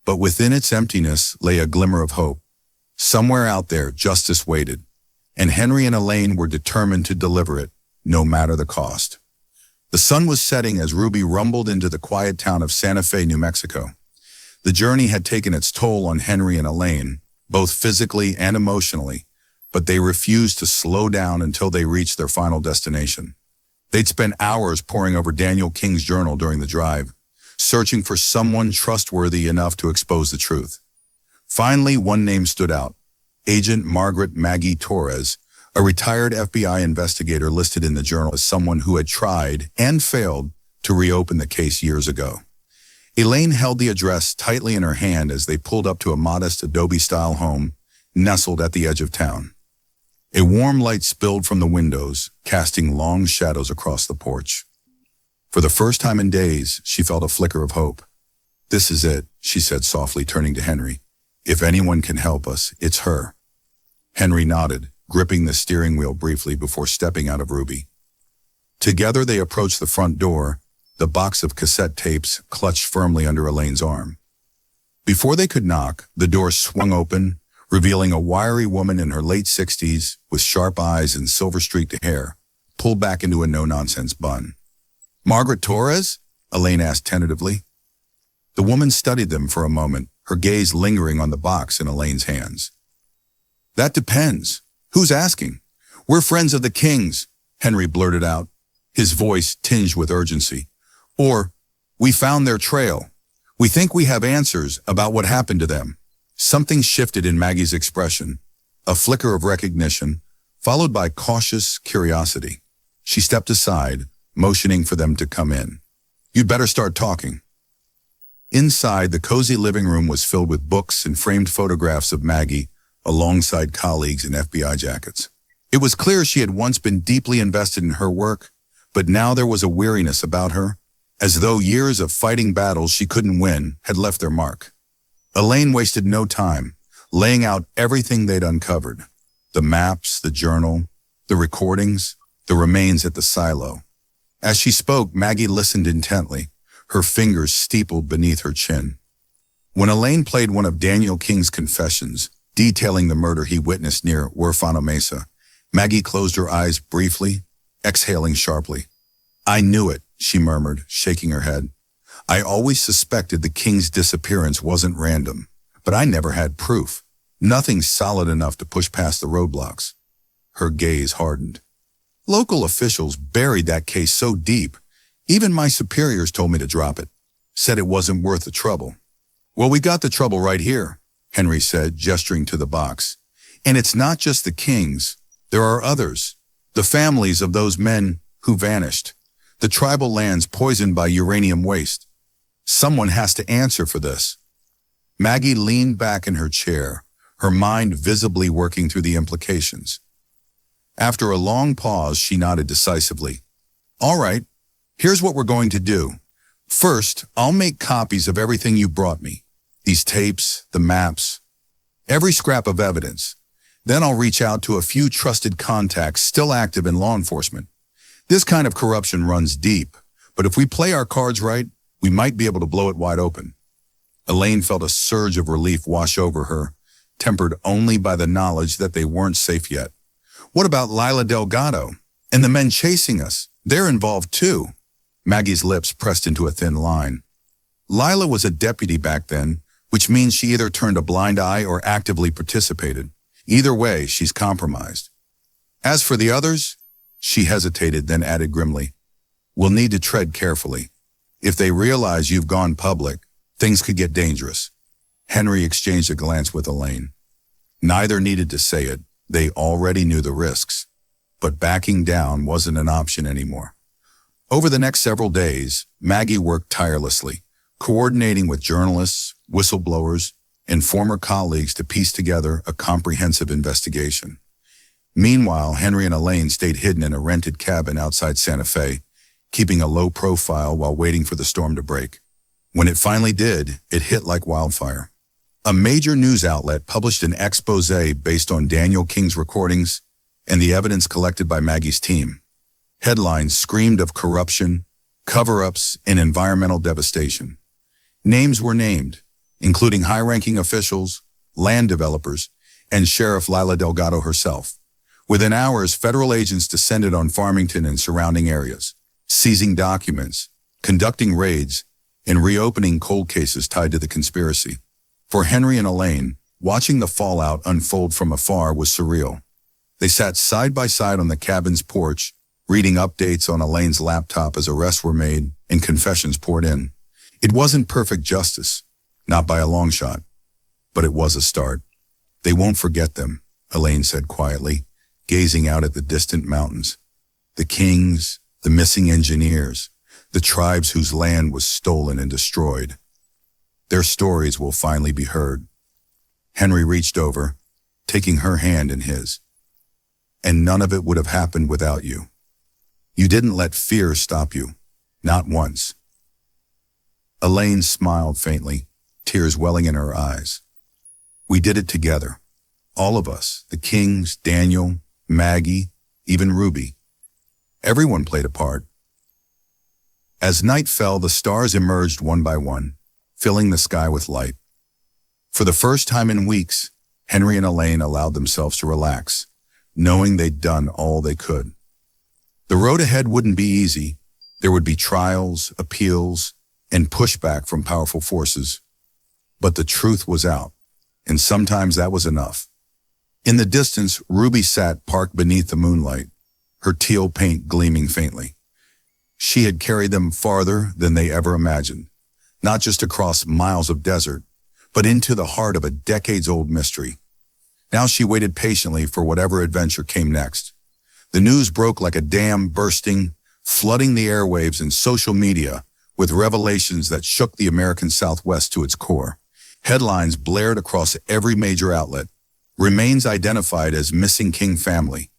But within its emptiness lay a glimmer of hope. Somewhere out there, justice waited, and Henry and Elaine were determined to deliver it, no matter the cost. The sun was setting as Ruby rumbled into the quiet town of Santa Fe, New Mexico. The journey had taken its toll on Henry and Elaine, both physically and emotionally, but they refused to slow down until they reached their final destination. They'd spent hours poring over Daniel King's journal during the drive, searching for someone trustworthy enough to expose the truth. Finally, one name stood out: Agent Margaret Maggie Torres, a retired FBI investigator listed in the journal as someone who had tried and failed to reopen the case years ago. Elaine held the address tightly in her hand as they pulled up to a modest adobe-style home nestled at the edge of town. A warm light spilled from the windows, casting long shadows across the porch. For the first time in days, she felt a flicker of hope. "This is it," she said softly, turning to Henry. "If anyone can help us, it's her." Henry nodded, gripping the steering wheel briefly before stepping out of Ruby. Together they approached the front door, the box of cassette tapes clutched firmly under Elaine's arm. Before they could knock, the door swung open, revealing a wiry woman in her late 60s with sharp eyes and silver-streaked hair, pulled back into a no-nonsense bun. "Margaret Torres?" Elaine asked tentatively. The woman studied them for a moment, her gaze lingering on the box in Elaine's hands. "That depends. Who's asking?" "We're friends of the Kings," Henry blurted out, his voice tinged with urgency. "Or, we found their trail. We think we have answers about what happened to them." Something shifted in Maggie's expression, a flicker of recognition, followed by cautious curiosity. She stepped aside, motioning for them to come in. "You'd better start talking." Inside, the cozy living room was filled with books and framed photographs of Maggie, alongside colleagues in FBI jackets. It was clear she had once been deeply invested in her work, but now there was a weariness about her, as though years of fighting battles she couldn't win had left their mark. Elaine wasted no time, laying out everything they'd uncovered: the maps, the journal, the recordings, the remains at the silo. As she spoke, Maggie listened intently, her fingers steepled beneath her chin. When Elaine played one of Daniel King's confessions, detailing the murder he witnessed near Huerfano Mesa, Maggie closed her eyes briefly, exhaling sharply. "I knew it," she murmured, shaking her head. "I always suspected the King's disappearance wasn't random, but I never had proof. Nothing solid enough to push past the roadblocks." Her gaze hardened. "Local officials buried that case so deep, even my superiors told me to drop it, said it wasn't worth the trouble." "Well, we got the trouble right here," Henry said, gesturing to the box. "And it's not just the Kings. There are others. The families of those men who vanished. The tribal lands poisoned by uranium waste. Someone has to answer for this." Maggie leaned back in her chair, her mind visibly working through the implications. After a long pause, she nodded decisively. "All right, here's what we're going to do. First, I'll make copies of everything you brought me. These tapes, the maps, every scrap of evidence. Then I'll reach out to a few trusted contacts still active in law enforcement. This kind of corruption runs deep, but if we play our cards right, we might be able to blow it wide open." Elaine felt a surge of relief wash over her, tempered only by the knowledge that they weren't safe yet. "What about Lila Delgado? And the men chasing us? They're involved too." Maggie's lips pressed into a thin line. "Lila was a deputy back then, which means she either turned a blind eye or actively participated. Either way, she's compromised. As for the others," she hesitated, then added grimly, "we'll need to tread carefully. If they realize you've gone public, things could get dangerous." Henry exchanged a glance with Elaine. Neither needed to say it. They already knew the risks. But backing down wasn't an option anymore. Over the next several days, Maggie worked tirelessly, coordinating with journalists, whistleblowers, and former colleagues to piece together a comprehensive investigation. Meanwhile, Henry and Elaine stayed hidden in a rented cabin outside Santa Fe, keeping a low profile while waiting for the storm to break. When it finally did, it hit like wildfire. A major news outlet published an expose based on Daniel King's recordings and the evidence collected by Maggie's team. Headlines screamed of corruption, cover-ups, and environmental devastation. Names were named, including high-ranking officials, land developers, and Sheriff Lila Delgado herself. Within hours, federal agents descended on Farmington and surrounding areas, seizing documents, conducting raids, and reopening cold cases tied to the conspiracy. For Henry and Elaine, watching the fallout unfold from afar was surreal. They sat side by side on the cabin's porch, reading updates on Elaine's laptop as arrests were made and confessions poured in. It wasn't perfect justice, not by a long shot, but it was a start. They won't forget them, Elaine said quietly, gazing out at the distant mountains. The kings, the missing engineers, the tribes whose land was stolen and destroyed. Their stories will finally be heard. Henry reached over, taking her hand in his. And none of it would have happened without you. You didn't let fear stop you, not once. Elaine smiled faintly, tears welling in her eyes. We did it together. All of us, the Kings, Daniel, Maggie, even Ruby. Everyone played a part. As night fell, the stars emerged one by one, filling the sky with light. For the first time in weeks, Henry and Elaine allowed themselves to relax, knowing they'd done all they could. The road ahead wouldn't be easy. There would be trials, appeals, and pushback from powerful forces. But the truth was out, and sometimes that was enough. In the distance, Ruby sat parked beneath the moonlight, her teal paint gleaming faintly. She had carried them farther than they ever imagined, not just across miles of desert, but into the heart of a decades-old mystery. Now she waited patiently for whatever adventure came next. The news broke like a dam bursting, flooding the airwaves and social media with revelations that shook the American Southwest to its core. Headlines blared across every major outlet. Remains identified as missing King family.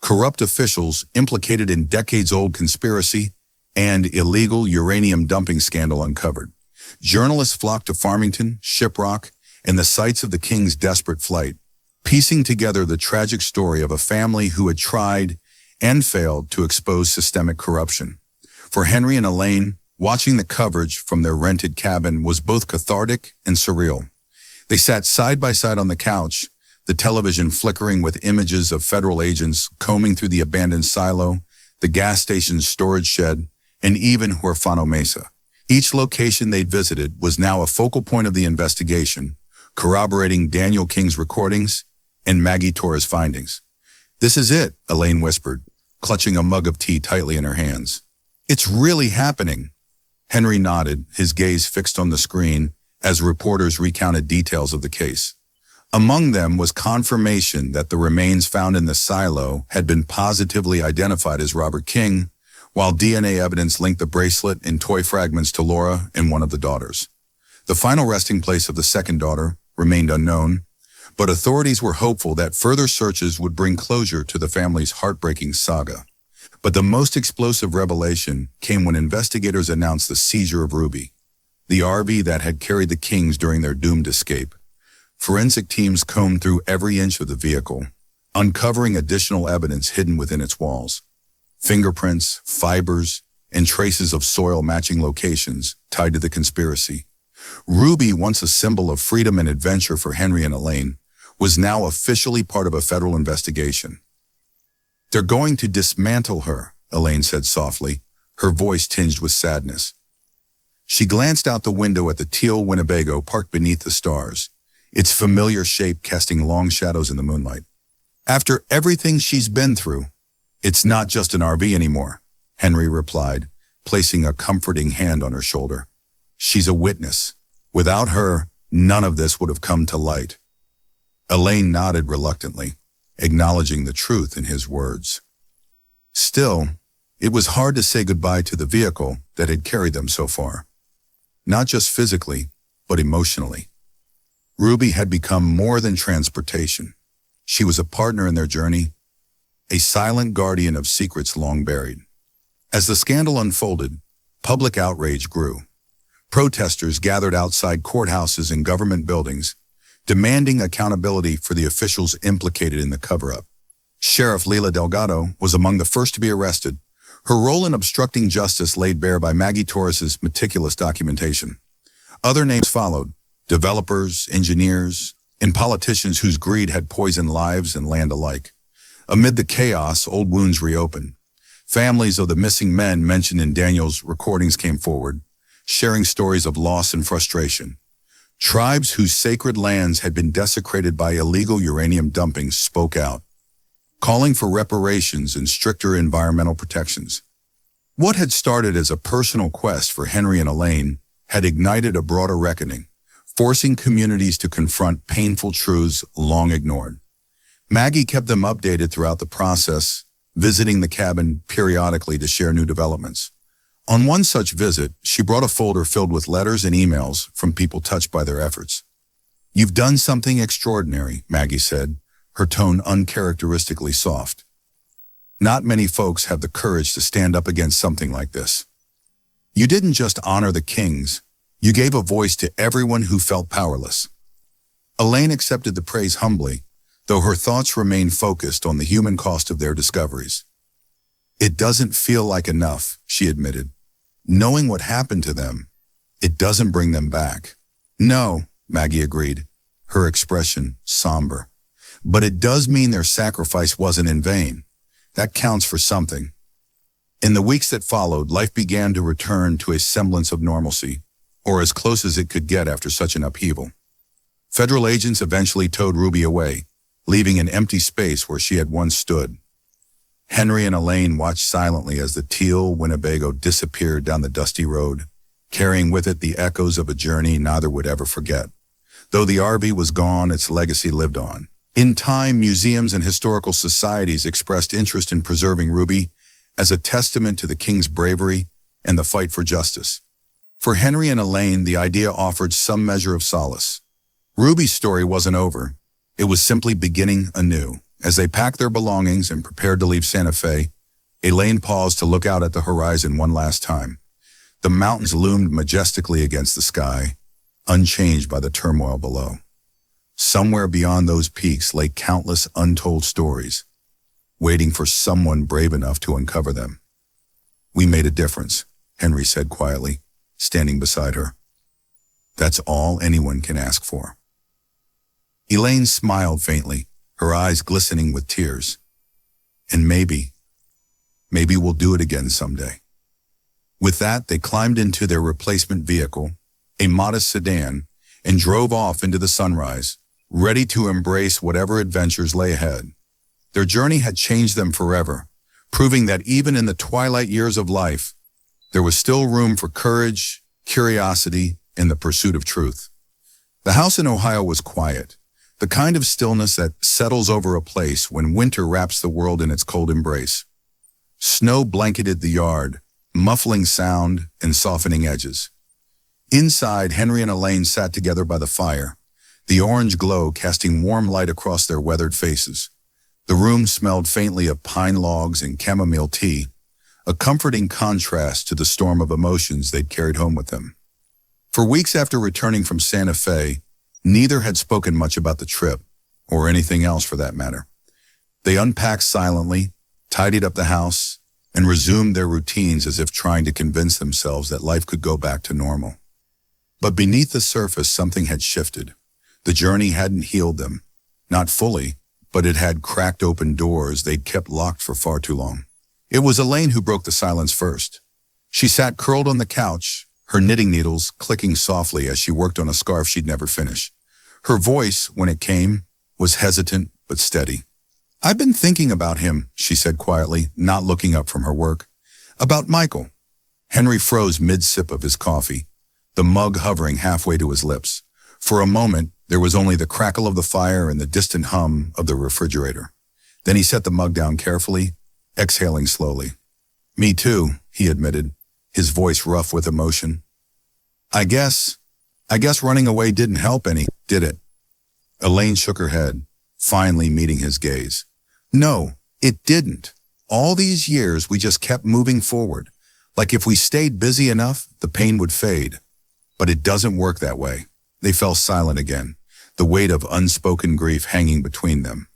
Corrupt officials implicated in decades-old conspiracy and illegal uranium dumping scandal uncovered. Journalists flocked to Farmington, Shiprock, and the sites of the King's desperate flight, piecing together the tragic story of a family who had tried and failed to expose systemic corruption. For Henry and Elaine, watching the coverage from their rented cabin was both cathartic and surreal. They sat side by side on the couch, the television flickering with images of federal agents combing through the abandoned silo, the gas station's storage shed, and even Huerfano Mesa. Each location they'd visited was now a focal point of the investigation, corroborating Daniel King's recordings and Maggie Torres' findings. "This is it," Elaine whispered, clutching a mug of tea tightly in her hands. "It's really happening." Henry nodded, his gaze fixed on the screen as reporters recounted details of the case. Among them was confirmation that the remains found in the silo had been positively identified as Robert King, while DNA evidence linked the bracelet and toy fragments to Laura and one of the daughters. The final resting place of the second daughter remained unknown, but authorities were hopeful that further searches would bring closure to the family's heartbreaking saga. But the most explosive revelation came when investigators announced the seizure of Ruby, the RV that had carried the Kings during their doomed escape. Forensic teams combed through every inch of the vehicle, uncovering additional evidence hidden within its walls. Fingerprints, fibers, and traces of soil matching locations tied to the conspiracy. Ruby, once a symbol of freedom and adventure for Henry and Elaine, was now officially part of a federal investigation. "They're going to dismantle her," Elaine said softly, her voice tinged with sadness. She glanced out the window at the teal Winnebago parked beneath the stars, its familiar shape casting long shadows in the moonlight. "After everything she's been through, it's not just an RV anymore," Henry replied, placing a comforting hand on her shoulder. "She's a witness. Without her, none of this would have come to light." Elaine nodded reluctantly, acknowledging the truth in his words. Still, it was hard to say goodbye to the vehicle that had carried them so far. Not just physically, but emotionally. Ruby had become more than transportation. She was a partner in their journey, a silent guardian of secrets long buried. As the scandal unfolded, public outrage grew. Protesters gathered outside courthouses and government buildings, demanding accountability for the officials implicated in the cover-up. Sheriff Leila Delgado was among the first to be arrested, her role in obstructing justice laid bare by Maggie Torres' meticulous documentation. Other names followed: developers, engineers, and politicians whose greed had poisoned lives and land alike. Amid the chaos, old wounds reopened. Families of the missing men mentioned in Daniel's recordings came forward, sharing stories of loss and frustration. Tribes whose sacred lands had been desecrated by illegal uranium dumping spoke out. calling for reparations and stricter environmental protections. What had started as a personal quest for Henry and Elaine had ignited a broader reckoning, forcing communities to confront painful truths long ignored. Maggie kept them updated throughout the process, visiting the cabin periodically to share new developments. On one such visit, she brought a folder filled with letters and emails from people touched by their efforts. "You've done something extraordinary," Maggie said, her tone uncharacteristically soft. "Not many folks have the courage to stand up against something like this. You didn't just honor the kings, you gave a voice to everyone who felt powerless." Elaine accepted the praise humbly, though her thoughts remained focused on the human cost of their discoveries. "It doesn't feel like enough," she admitted. "Knowing what happened to them, it doesn't bring them back." "No," Maggie agreed, her expression somber. "But it does mean their sacrifice wasn't in vain. That counts for something." In the weeks that followed, life began to return to a semblance of normalcy, or as close as it could get after such an upheaval. Federal agents eventually towed Ruby away, leaving an empty space where she had once stood. Henry and Elaine watched silently as the teal Winnebago disappeared down the dusty road, carrying with it the echoes of a journey neither would ever forget. Though the RV was gone, its legacy lived on. In time, museums and historical societies expressed interest in preserving Ruby as a testament to the king's bravery and the fight for justice. For Henry and Elaine, the idea offered some measure of solace. Ruby's story wasn't over. It was simply beginning anew. As they packed their belongings and prepared to leave Santa Fe, Elaine paused to look out at the horizon one last time. The mountains loomed majestically against the sky, unchanged by the turmoil below. Somewhere beyond those peaks lay countless untold stories, waiting for someone brave enough to uncover them. "We made a difference," Henry said quietly, standing beside her. "That's all anyone can ask for." Elaine smiled faintly, her eyes glistening with tears. "And maybe we'll do it again someday." With that, they climbed into their replacement vehicle, a modest sedan, and drove off into the sunrise, ready to embrace whatever adventures lay ahead. Their journey had changed them forever, proving that even in the twilight years of life, there was still room for courage, curiosity, and the pursuit of truth. The house in Ohio was quiet, the kind of stillness that settles over a place when winter wraps the world in its cold embrace. Snow blanketed the yard, muffling sound and softening edges. Inside, Henry and Elaine sat together by the fire, the orange glow casting warm light across their weathered faces. The room smelled faintly of pine logs and chamomile tea, a comforting contrast to the storm of emotions they'd carried home with them. For weeks after returning from Santa Fe, neither had spoken much about the trip, or anything else for that matter. They unpacked silently, tidied up the house, and resumed their routines as if trying to convince themselves that life could go back to normal. But beneath the surface, something had shifted. The journey hadn't healed them, not fully, but it had cracked open doors they'd kept locked for far too long. It was Elaine who broke the silence first. She sat curled on the couch, her knitting needles clicking softly as she worked on a scarf she'd never finish. Her voice, when it came, was hesitant but steady. "I've been thinking about him," she said quietly, not looking up from her work. "About Michael." Henry froze mid-sip of his coffee, the mug hovering halfway to his lips. For a moment, there was only the crackle of the fire and the distant hum of the refrigerator. Then he set the mug down carefully, exhaling slowly. "Me too," he admitted, his voice rough with emotion. I guess running away didn't help any, did it?" Elaine shook her head, finally meeting his gaze. "No, it didn't. All these years we just kept moving forward, like if we stayed busy enough, the pain would fade. But it doesn't work that way." They fell silent again, the weight of unspoken grief hanging between them.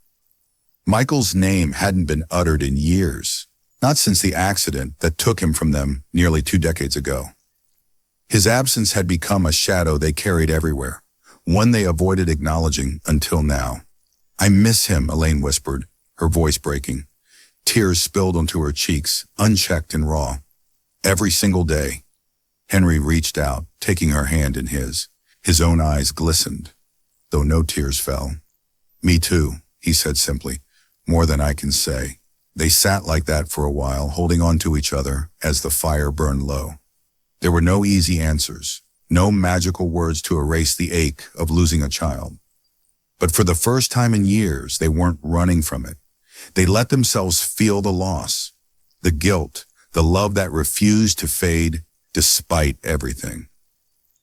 Michael's name hadn't been uttered in years, not since the accident that took him from them nearly 2 decades ago. His absence had become a shadow they carried everywhere, one they avoided acknowledging until now. "I miss him," Elaine whispered, her voice breaking. Tears spilled onto her cheeks, unchecked and raw. "Every single day." Henry reached out, taking her hand in his. His own eyes glistened, though no tears fell. "Me too," he said simply, More than I can say. They sat like that for a while, holding on to each other as the fire burned low. There were no easy answers, no magical words to erase the ache of losing a child. But for the first time in years, they weren't running from it. They let themselves feel the loss, the guilt, the love that refused to fade despite everything.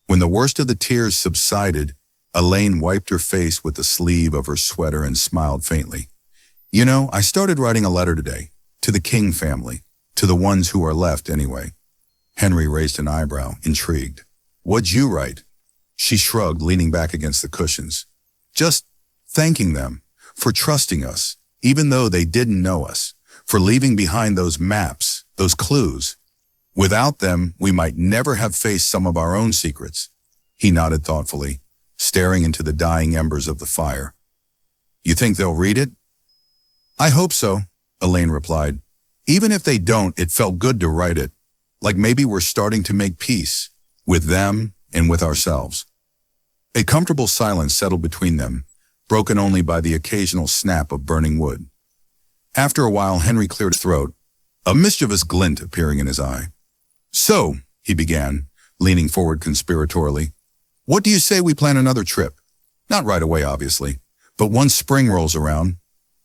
When the worst of the tears subsided, Elaine wiped her face with the sleeve of her sweater and smiled faintly. You know, I started writing a letter today, to the King family, to the ones who are left anyway. Henry raised an eyebrow, intrigued. What'd you write? She shrugged, leaning back against the cushions. Just thanking them for trusting us, even though they didn't know us, for leaving behind those maps, those clues. Without them, we might never have faced some of our own secrets. He nodded thoughtfully, staring into the dying embers of the fire. You think they'll read it? I hope so, Elaine replied. Even if they don't, it felt good to write it. Like maybe we're starting to make peace, with them and with ourselves. A comfortable silence settled between them, broken only by the occasional snap of burning wood. After a while, Henry cleared his throat, a mischievous glint appearing in his eye. So, he began, leaning forward conspiratorially, what do you say we plan another trip? Not right away, obviously, but once spring rolls around.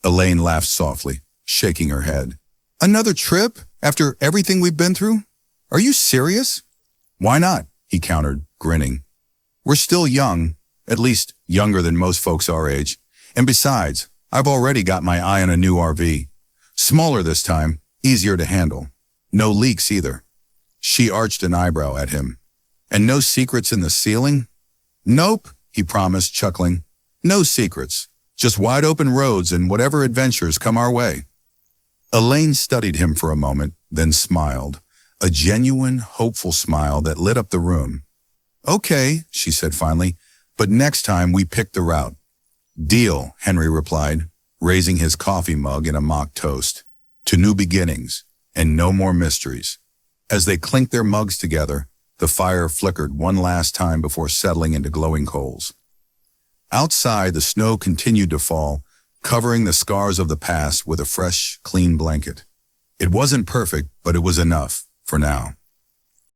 Elaine laughed softly, shaking her head. Another trip? After everything we've been through? Are you serious? Why not? He countered, grinning. We're still young, at least younger than most folks our age. And besides, I've already got my eye on a new RV. Smaller this time, easier to handle. No leaks either. She arched an eyebrow at him. And no secrets in the ceiling? Nope, he promised, chuckling. No secrets. Just wide open roads and whatever adventures come our way. Elaine studied him for a moment, then smiled. A genuine, hopeful smile that lit up the room. Okay, she said finally, but next time we pick the route. Deal, Henry replied, raising his coffee mug in a mock toast. To new beginnings, and no more mysteries. As they clinked their mugs together, the fire flickered one last time before settling into glowing coals. Outside, the snow continued to fall, covering the scars of the past with a fresh, clean blanket. It wasn't perfect, but it was enough, for now.